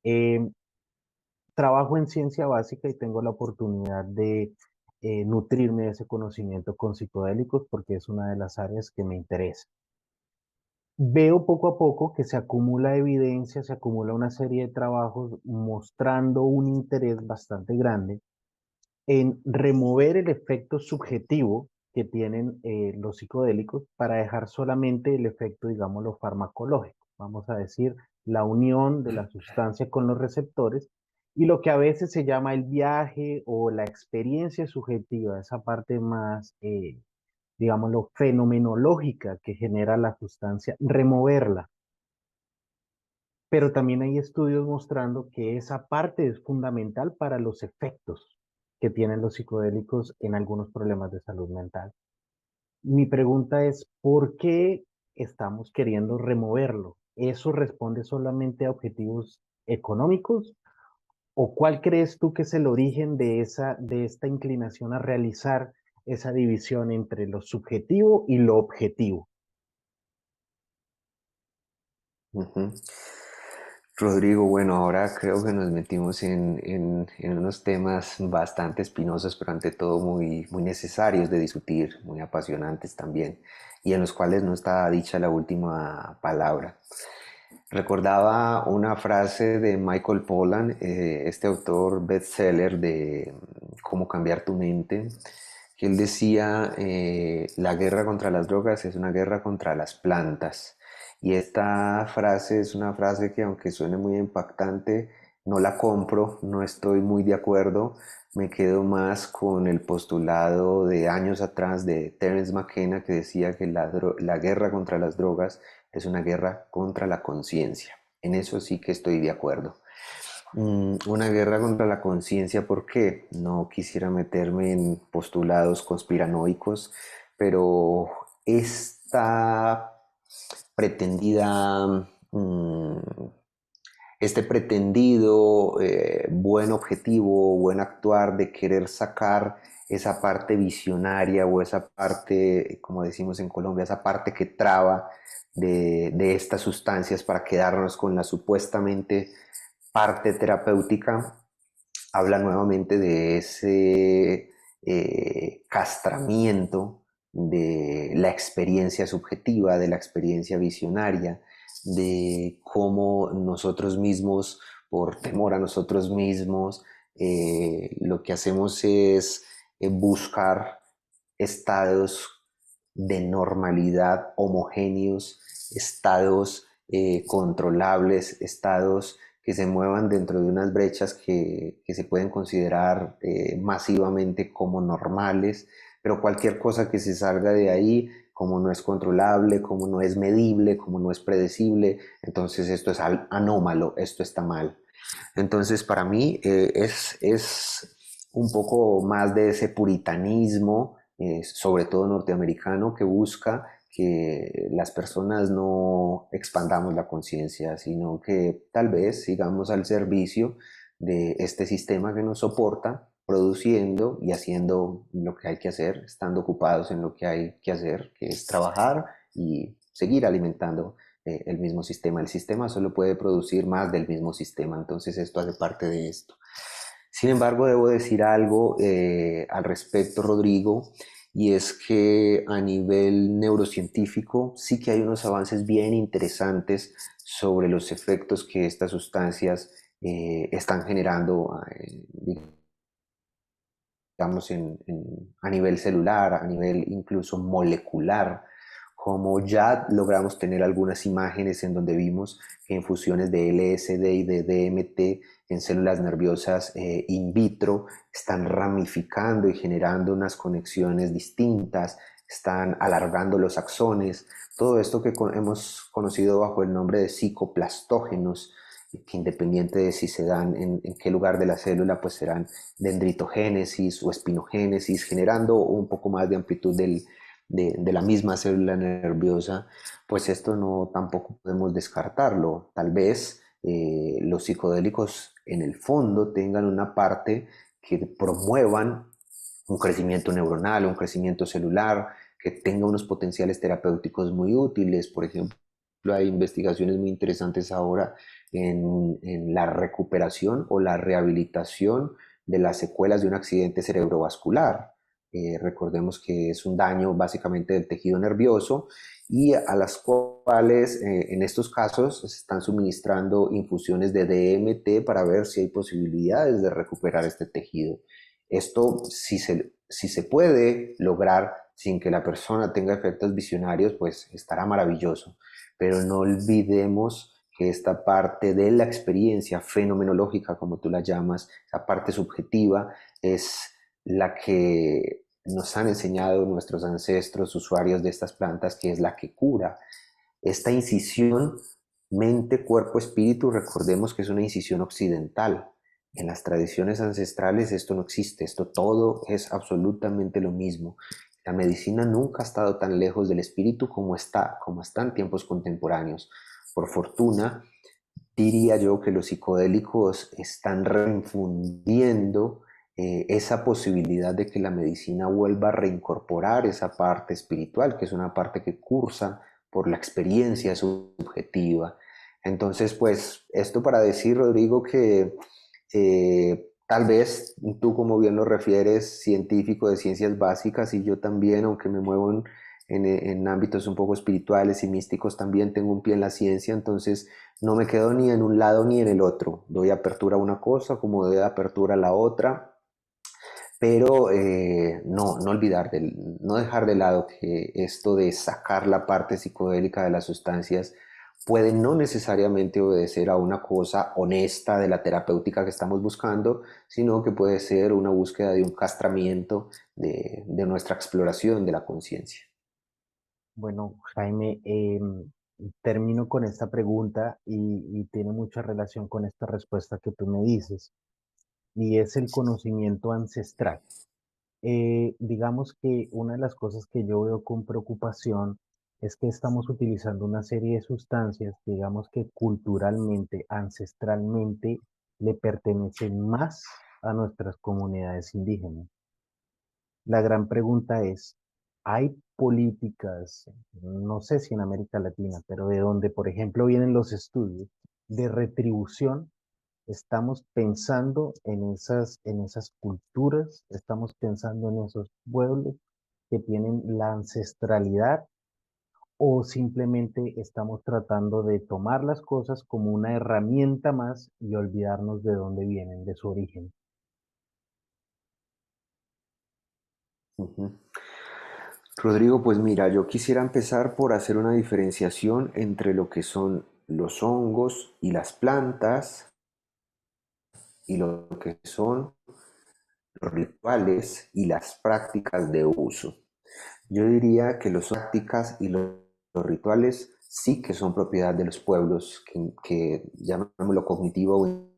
Eh, Trabajo en ciencia básica y tengo la oportunidad de nutrirme de ese conocimiento con psicodélicos porque es una de las áreas que me interesa. Veo poco a poco que se acumula evidencia, se acumula una serie de trabajos mostrando un interés bastante grande en remover el efecto subjetivo que tienen los psicodélicos para dejar solamente el efecto, digámoslo, farmacológico. Vamos a decir, la unión de la sustancia con los receptores y lo que a veces se llama el viaje o la experiencia subjetiva, esa parte más, digámoslo, fenomenológica que genera la sustancia, removerla. Pero también hay estudios mostrando que esa parte es fundamental para los efectos que tienen los psicodélicos en algunos problemas de salud mental. Mi pregunta es, ¿por qué estamos queriendo removerlo. ¿Eso responde solamente a objetivos económicos? ¿O cuál crees tú que es el origen de esta inclinación a realizar esa división entre lo subjetivo y lo objetivo? Ujú. Rodrigo, bueno, ahora creo que nos metimos en unos temas bastante espinosos, pero ante todo muy necesarios de discutir, muy apasionantes también, y en los cuales no está dicha la última palabra. Recordaba una frase de Michael Pollan, este autor bestseller de Cómo cambiar tu mente, que él decía, la guerra contra las drogas es una guerra contra las plantas. Y esta frase es una frase que aunque suene muy impactante, no la compro, no estoy muy de acuerdo. Me quedo más con el postulado de años atrás de Terence McKenna que decía que la guerra contra las drogas es una guerra contra la conciencia. En eso sí que estoy de acuerdo. Una guerra contra la conciencia, ¿por qué? No quisiera meterme en postulados conspiranoicos, pero esta pretendida, este pretendido buen objetivo, buen actuar de querer sacar esa parte visionaria o esa parte, como decimos en Colombia, esa parte que traba de estas sustancias para quedarnos con la supuestamente parte terapéutica, habla nuevamente de ese castramiento de la experiencia subjetiva, de la experiencia visionaria, de cómo nosotros mismos, por temor a nosotros mismos, lo que hacemos es buscar estados de normalidad homogéneos, estados controlables, estados que se muevan dentro de unas brechas que se pueden considerar masivamente como normales, pero cualquier cosa que se salga de ahí, como no es controlable, como no es medible, como no es predecible, entonces esto es anómalo, esto está mal. Entonces, para mí es un poco más de ese puritanismo, sobre todo norteamericano, que busca que las personas no expandamos la conciencia, sino que tal vez sigamos al servicio de este sistema que nos soporta, produciendo y haciendo lo que hay que hacer, estando ocupados en lo que hay que hacer, que es trabajar y seguir alimentando el mismo sistema. El sistema solo puede producir más del mismo sistema, entonces esto hace parte de esto. Sin embargo, debo decir algo al respecto, Rodrigo, y es que a nivel neurocientífico sí que hay unos avances bien interesantes sobre los efectos que estas sustancias están generando, digamos, a nivel celular, a nivel incluso molecular, como ya logramos tener algunas imágenes en donde vimos que infusiones de LSD y de DMT en células nerviosas in vitro están ramificando y generando unas conexiones distintas, están alargando los axones, todo esto que hemos conocido bajo el nombre de psicoplastógenos, que independiente de si se dan en qué lugar de la célula, pues serán dendritogénesis o espinogénesis, generando un poco más de amplitud de la misma célula nerviosa, pues esto no tampoco podemos descartarlo. Tal vez los psicodélicos en el fondo tengan una parte que promuevan un crecimiento neuronal, un crecimiento celular, que tenga unos potenciales terapéuticos muy útiles. Por ejemplo, hay investigaciones muy interesantes ahora en la recuperación o la rehabilitación de las secuelas de un accidente cerebrovascular. Recordemos que es un daño básicamente del tejido nervioso y a las cuales en estos casos se están suministrando infusiones de DMT para ver si hay posibilidades de recuperar este tejido. Esto, si se puede lograr sin que la persona tenga efectos visionarios, pues estará maravilloso. Pero no olvidemos que esta parte de la experiencia fenomenológica, como tú la llamas, esa parte subjetiva, es la que nos han enseñado nuestros ancestros usuarios de estas plantas, que es la que cura. Esta incisión mente, cuerpo, espíritu, recordemos que es una incisión occidental. En las tradiciones ancestrales esto no existe, esto todo es absolutamente lo mismo. La medicina nunca ha estado tan lejos del espíritu como está en tiempos contemporáneos. Por fortuna, diría yo que los psicodélicos están reinfundiendo esa posibilidad de que la medicina vuelva a reincorporar esa parte espiritual, que es una parte que cursa por la experiencia subjetiva. Entonces, pues, esto para decir, Rodrigo, que tal vez tú, como bien lo refieres, científico de ciencias básicas, y yo también, aunque me muevo en ámbitos un poco espirituales y místicos, también tengo un pie en la ciencia, entonces no me quedo ni en un lado ni en el otro. Doy apertura a una cosa como doy apertura a la otra, pero no olvidar, no dejar de lado que esto de sacar la parte psicodélica de las sustancias puede no necesariamente obedecer a una cosa honesta de la terapéutica que estamos buscando, sino que puede ser una búsqueda de un castramiento de nuestra exploración de la conciencia. Bueno, Jaime, termino con esta pregunta y tiene mucha relación con esta respuesta que tú me dices, y es el conocimiento ancestral. Digamos que una de las cosas que yo veo con preocupación es que estamos utilizando una serie de sustancias, digamos que culturalmente, ancestralmente, le pertenecen más a nuestras comunidades indígenas. La gran pregunta es, ¿hay políticas, no sé si en América Latina, pero de donde, por ejemplo, vienen los estudios de retribución? Estamos pensando en esas culturas, estamos pensando en esos pueblos que tienen la ancestralidad, o simplemente estamos tratando de tomar las cosas como una herramienta más y olvidarnos de dónde vienen, de su origen. Ujú. Rodrigo, pues mira, yo quisiera empezar por hacer una diferenciación entre lo que son los hongos y las plantas y lo que son los rituales y las prácticas de uso. Yo diría que las prácticas y los rituales sí que son propiedad de los pueblos, que llamémoslo cognitivo o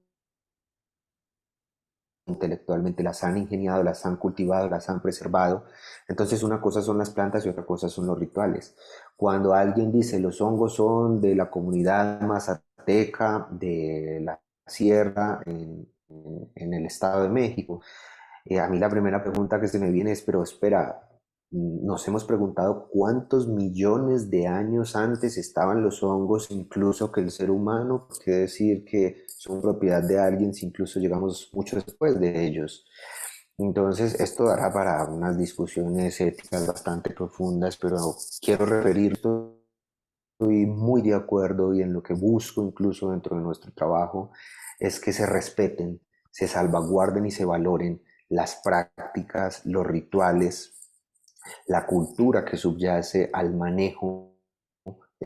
intelectualmente, las han ingeniado, las han cultivado, las han preservado. Entonces una cosa son las plantas y otra cosa son los rituales. Cuando alguien dice los hongos son de la comunidad mazateca de la sierra en el Estado de México, a mí la primera pregunta que se me viene es, pero espera, nos hemos preguntado cuántos millones de años antes estaban los hongos, incluso que el ser humano. Quiere decir que son propiedad de alguien si incluso llegamos mucho después de ellos. Entonces, esto dará para unas discusiones éticas bastante profundas, pero quiero referir, estoy muy de acuerdo y en lo que busco incluso dentro de nuestro trabajo es que se respeten, se salvaguarden y se valoren las prácticas, los rituales, la cultura que subyace al manejo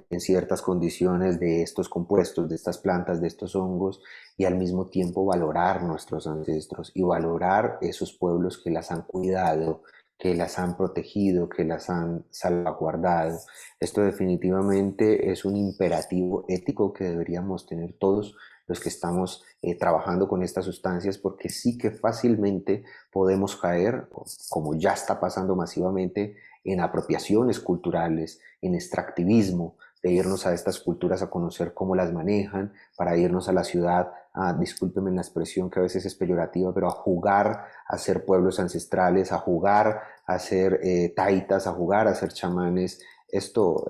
en ciertas condiciones de estos compuestos, de estas plantas, de estos hongos, y al mismo tiempo valorar nuestros ancestros y valorar esos pueblos que las han cuidado, que las han protegido, que las han salvaguardado. Esto definitivamente es un imperativo ético que deberíamos tener todos los que estamos trabajando con estas sustancias, porque sí que fácilmente podemos caer, como ya está pasando masivamente, en apropiaciones culturales, en extractivismo, de irnos a estas culturas a conocer cómo las manejan, para irnos a la ciudad, discúlpenme la expresión que a veces es peyorativa, pero a jugar a ser pueblos ancestrales, a jugar a ser taitas, a jugar a ser chamanes. Esto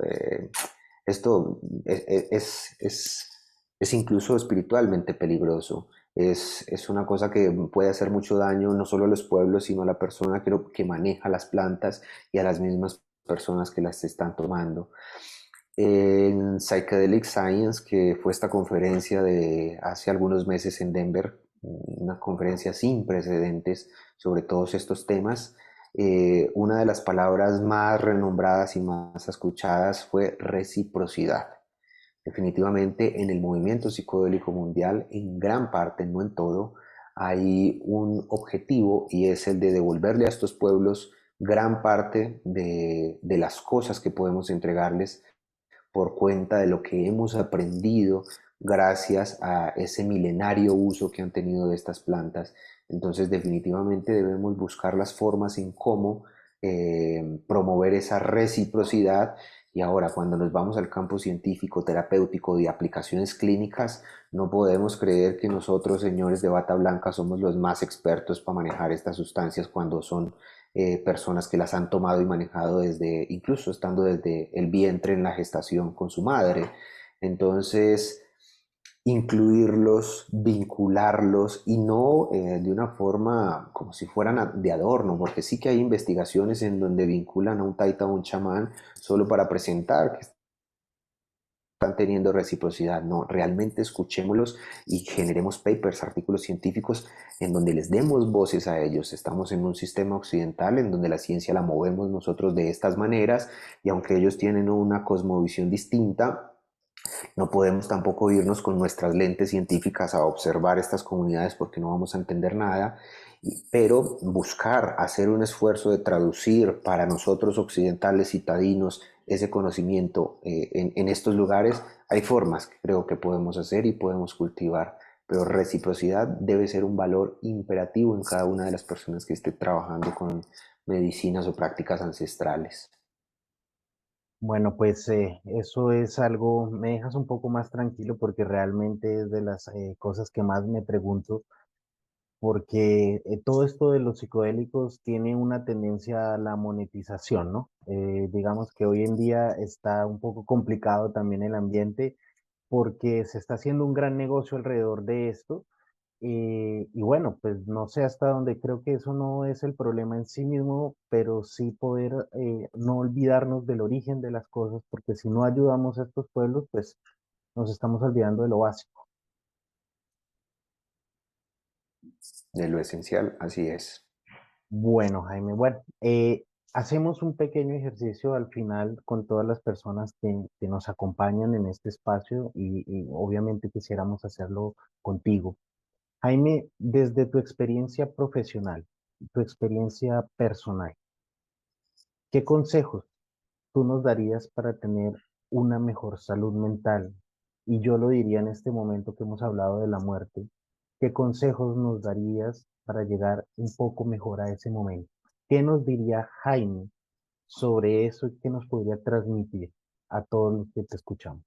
es incluso espiritualmente peligroso. Es una cosa que puede hacer mucho daño no solo a los pueblos, sino a la persona que maneja las plantas y a las mismas personas que las están tomando. En Psychedelic Science, que fue esta conferencia de hace algunos meses en Denver, una conferencia sin precedentes sobre todos estos temas, una de las palabras más renombradas y más escuchadas fue reciprocidad. Definitivamente en el movimiento psicodélico mundial, en gran parte, no en todo, hay un objetivo y es el de devolverle a estos pueblos gran parte de las cosas que podemos entregarles por cuenta de lo que hemos aprendido gracias a ese milenario uso que han tenido de estas plantas. Entonces definitivamente debemos buscar las formas en cómo promover esa reciprocidad. Y ahora, cuando nos vamos al campo científico, terapéutico y aplicaciones clínicas, no podemos creer que nosotros, señores de bata blanca, somos los más expertos para manejar estas sustancias cuando son personas que las han tomado y manejado desde, incluso estando desde el vientre en la gestación con su madre. Entonces, incluirlos, vincularlos y no de una forma como si fueran de adorno, porque sí que hay investigaciones en donde vinculan a un taita o un chamán solo para presentar que están teniendo reciprocidad. No, realmente escuchémoslos y generemos papers, artículos científicos en donde les demos voces a ellos. Estamos en un sistema occidental en donde la ciencia la movemos nosotros de estas maneras y aunque ellos tienen una cosmovisión distinta, no podemos tampoco irnos con nuestras lentes científicas a observar estas comunidades porque no vamos a entender nada, pero buscar hacer un esfuerzo de traducir para nosotros occidentales citadinos ese conocimiento en estos lugares, hay formas que creo que podemos hacer y podemos cultivar, pero reciprocidad debe ser un valor imperativo en cada una de las personas que esté trabajando con medicinas o prácticas ancestrales. Bueno, pues eso es algo, me dejas un poco más tranquilo porque realmente es de las cosas que más me pregunto, porque todo esto de los psicodélicos tiene una tendencia a la monetización, ¿no? Digamos que hoy en día está un poco complicado también el ambiente porque se está haciendo un gran negocio alrededor de esto. Y bueno, pues no sé hasta dónde creo que eso no es el problema en sí mismo, pero sí poder no olvidarnos del origen de las cosas, porque si no ayudamos a estos pueblos, pues nos estamos olvidando de lo básico. De lo esencial, así es. Bueno, Jaime, bueno, hacemos un pequeño ejercicio al final con todas las personas que nos acompañan en este espacio y obviamente quisiéramos hacerlo contigo. Jaime, desde tu experiencia profesional, tu experiencia personal, ¿qué consejos tú nos darías para tener una mejor salud mental? Y yo lo diría en este momento que hemos hablado de la muerte, ¿qué consejos nos darías para llegar un poco mejor a ese momento? ¿Qué nos diría Jaime sobre eso y qué nos podría transmitir a todos los que te escuchamos?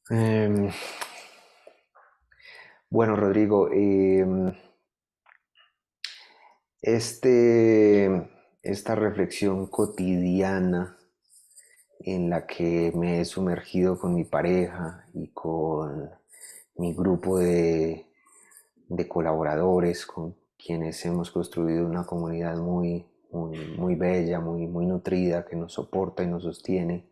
Em, bueno, Rodrigo, esta reflexión cotidiana en la que me he sumergido con mi pareja y con mi grupo de colaboradores con quienes hemos construido una comunidad muy bella, muy nutrida, que nos soporta y nos sostiene.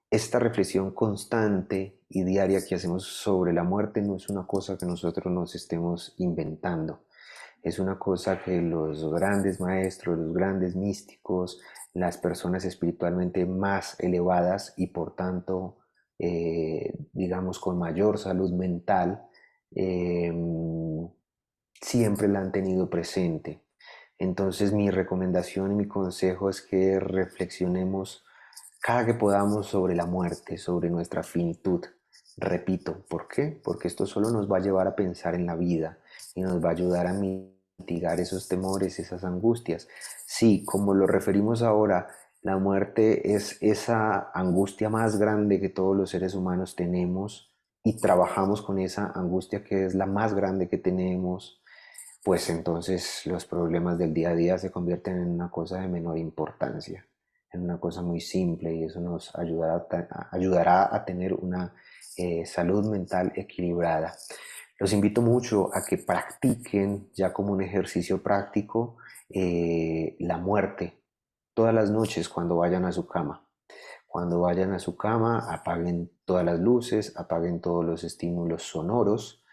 Esta reflexión constante y diaria que hacemos sobre la muerte no es una cosa que nosotros nos estemos inventando. Es una cosa que los grandes maestros, los grandes místicos, las personas espiritualmente más elevadas y por tanto, digamos, con mayor salud mental, eh, siempre la han tenido presente. Entonces mi recomendación y mi consejo es que reflexionemos cada que podamos sobre la muerte, sobre nuestra finitud. Repito, ¿por qué? Porque esto solo nos va a llevar a pensar en la vida y nos va a ayudar a mitigar esos temores, esas angustias. Sí, como lo referimos ahora, la muerte es esa angustia más grande que todos los seres humanos tenemos y trabajamos con esa angustia que es la más grande que tenemos, pues entonces los problemas del día a día se convierten en una cosa de menor importancia, en una cosa muy simple y eso nos ayudará a tener una salud mental equilibrada. Los invito mucho a que practiquen ya como un ejercicio práctico la muerte todas las noches cuando vayan a su cama. Cuando vayan a su cama, apaguen todas las luces, apaguen todos los estímulos sonoros,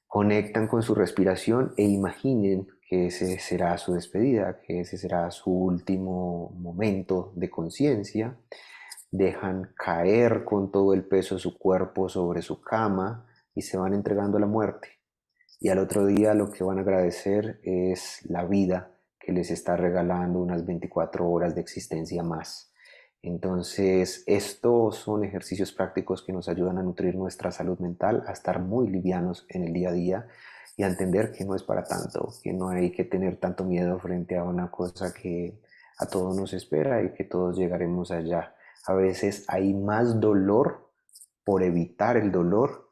conectan con su respiración e imaginen que ese será su despedida, que ese será su último momento de conciencia. Dejan caer con todo el peso de su cuerpo sobre su cama y se van entregando a la muerte. Y al otro día lo que van a agradecer es la vida que les está regalando unas 24 horas de existencia más. Entonces, estos son ejercicios prácticos que nos ayudan a nutrir nuestra salud mental, a estar muy livianos en el día a día y a entender que no es para tanto, que no hay que tener tanto miedo frente a una cosa que a todos nos espera y que todos llegaremos allá. A veces hay más dolor por evitar el dolor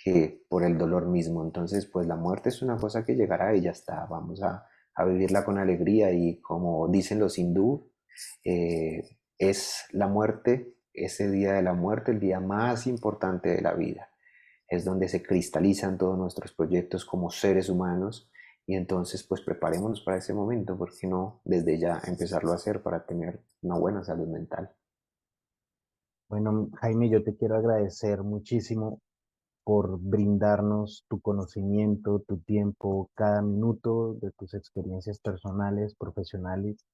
que por el dolor mismo. Entonces, pues la muerte es una cosa que llegará y ya está. Vamos a vivirla con alegría y como dicen los hindú, es la muerte, ese día de la muerte, el día más importante de la vida. Es donde se cristalizan todos nuestros proyectos como seres humanos y entonces pues preparémonos para ese momento, ¿por qué no desde ya empezarlo a hacer para tener una buena salud mental? Bueno, Jaime, yo te quiero agradecer muchísimo por brindarnos tu conocimiento, tu tiempo, cada minuto de tus experiencias personales, profesionales.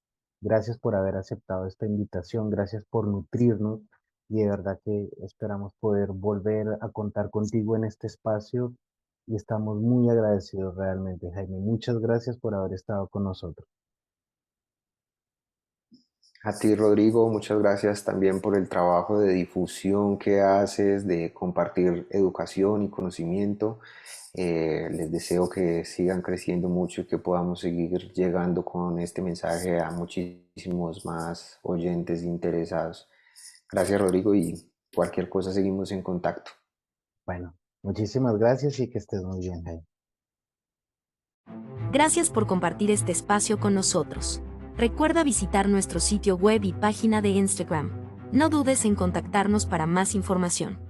Gracias por haber aceptado esta invitación, gracias por nutrirnos y de verdad que esperamos poder volver a contar contigo en este espacio y estamos muy agradecidos realmente, Jaime. Muchas gracias por haber estado con nosotros. A ti, Rodrigo, muchas gracias también por el trabajo de difusión que haces, de compartir educación y conocimiento. Les deseo que sigan creciendo mucho y que podamos seguir llegando con este mensaje a muchísimos más oyentes interesados. Gracias, Rodrigo, y cualquier cosa seguimos en contacto. Bueno, muchísimas gracias y que estés muy bien, Jaime. Gracias por compartir este espacio con nosotros. Recuerda visitar nuestro sitio web y página de Instagram. No dudes en contactarnos para más información.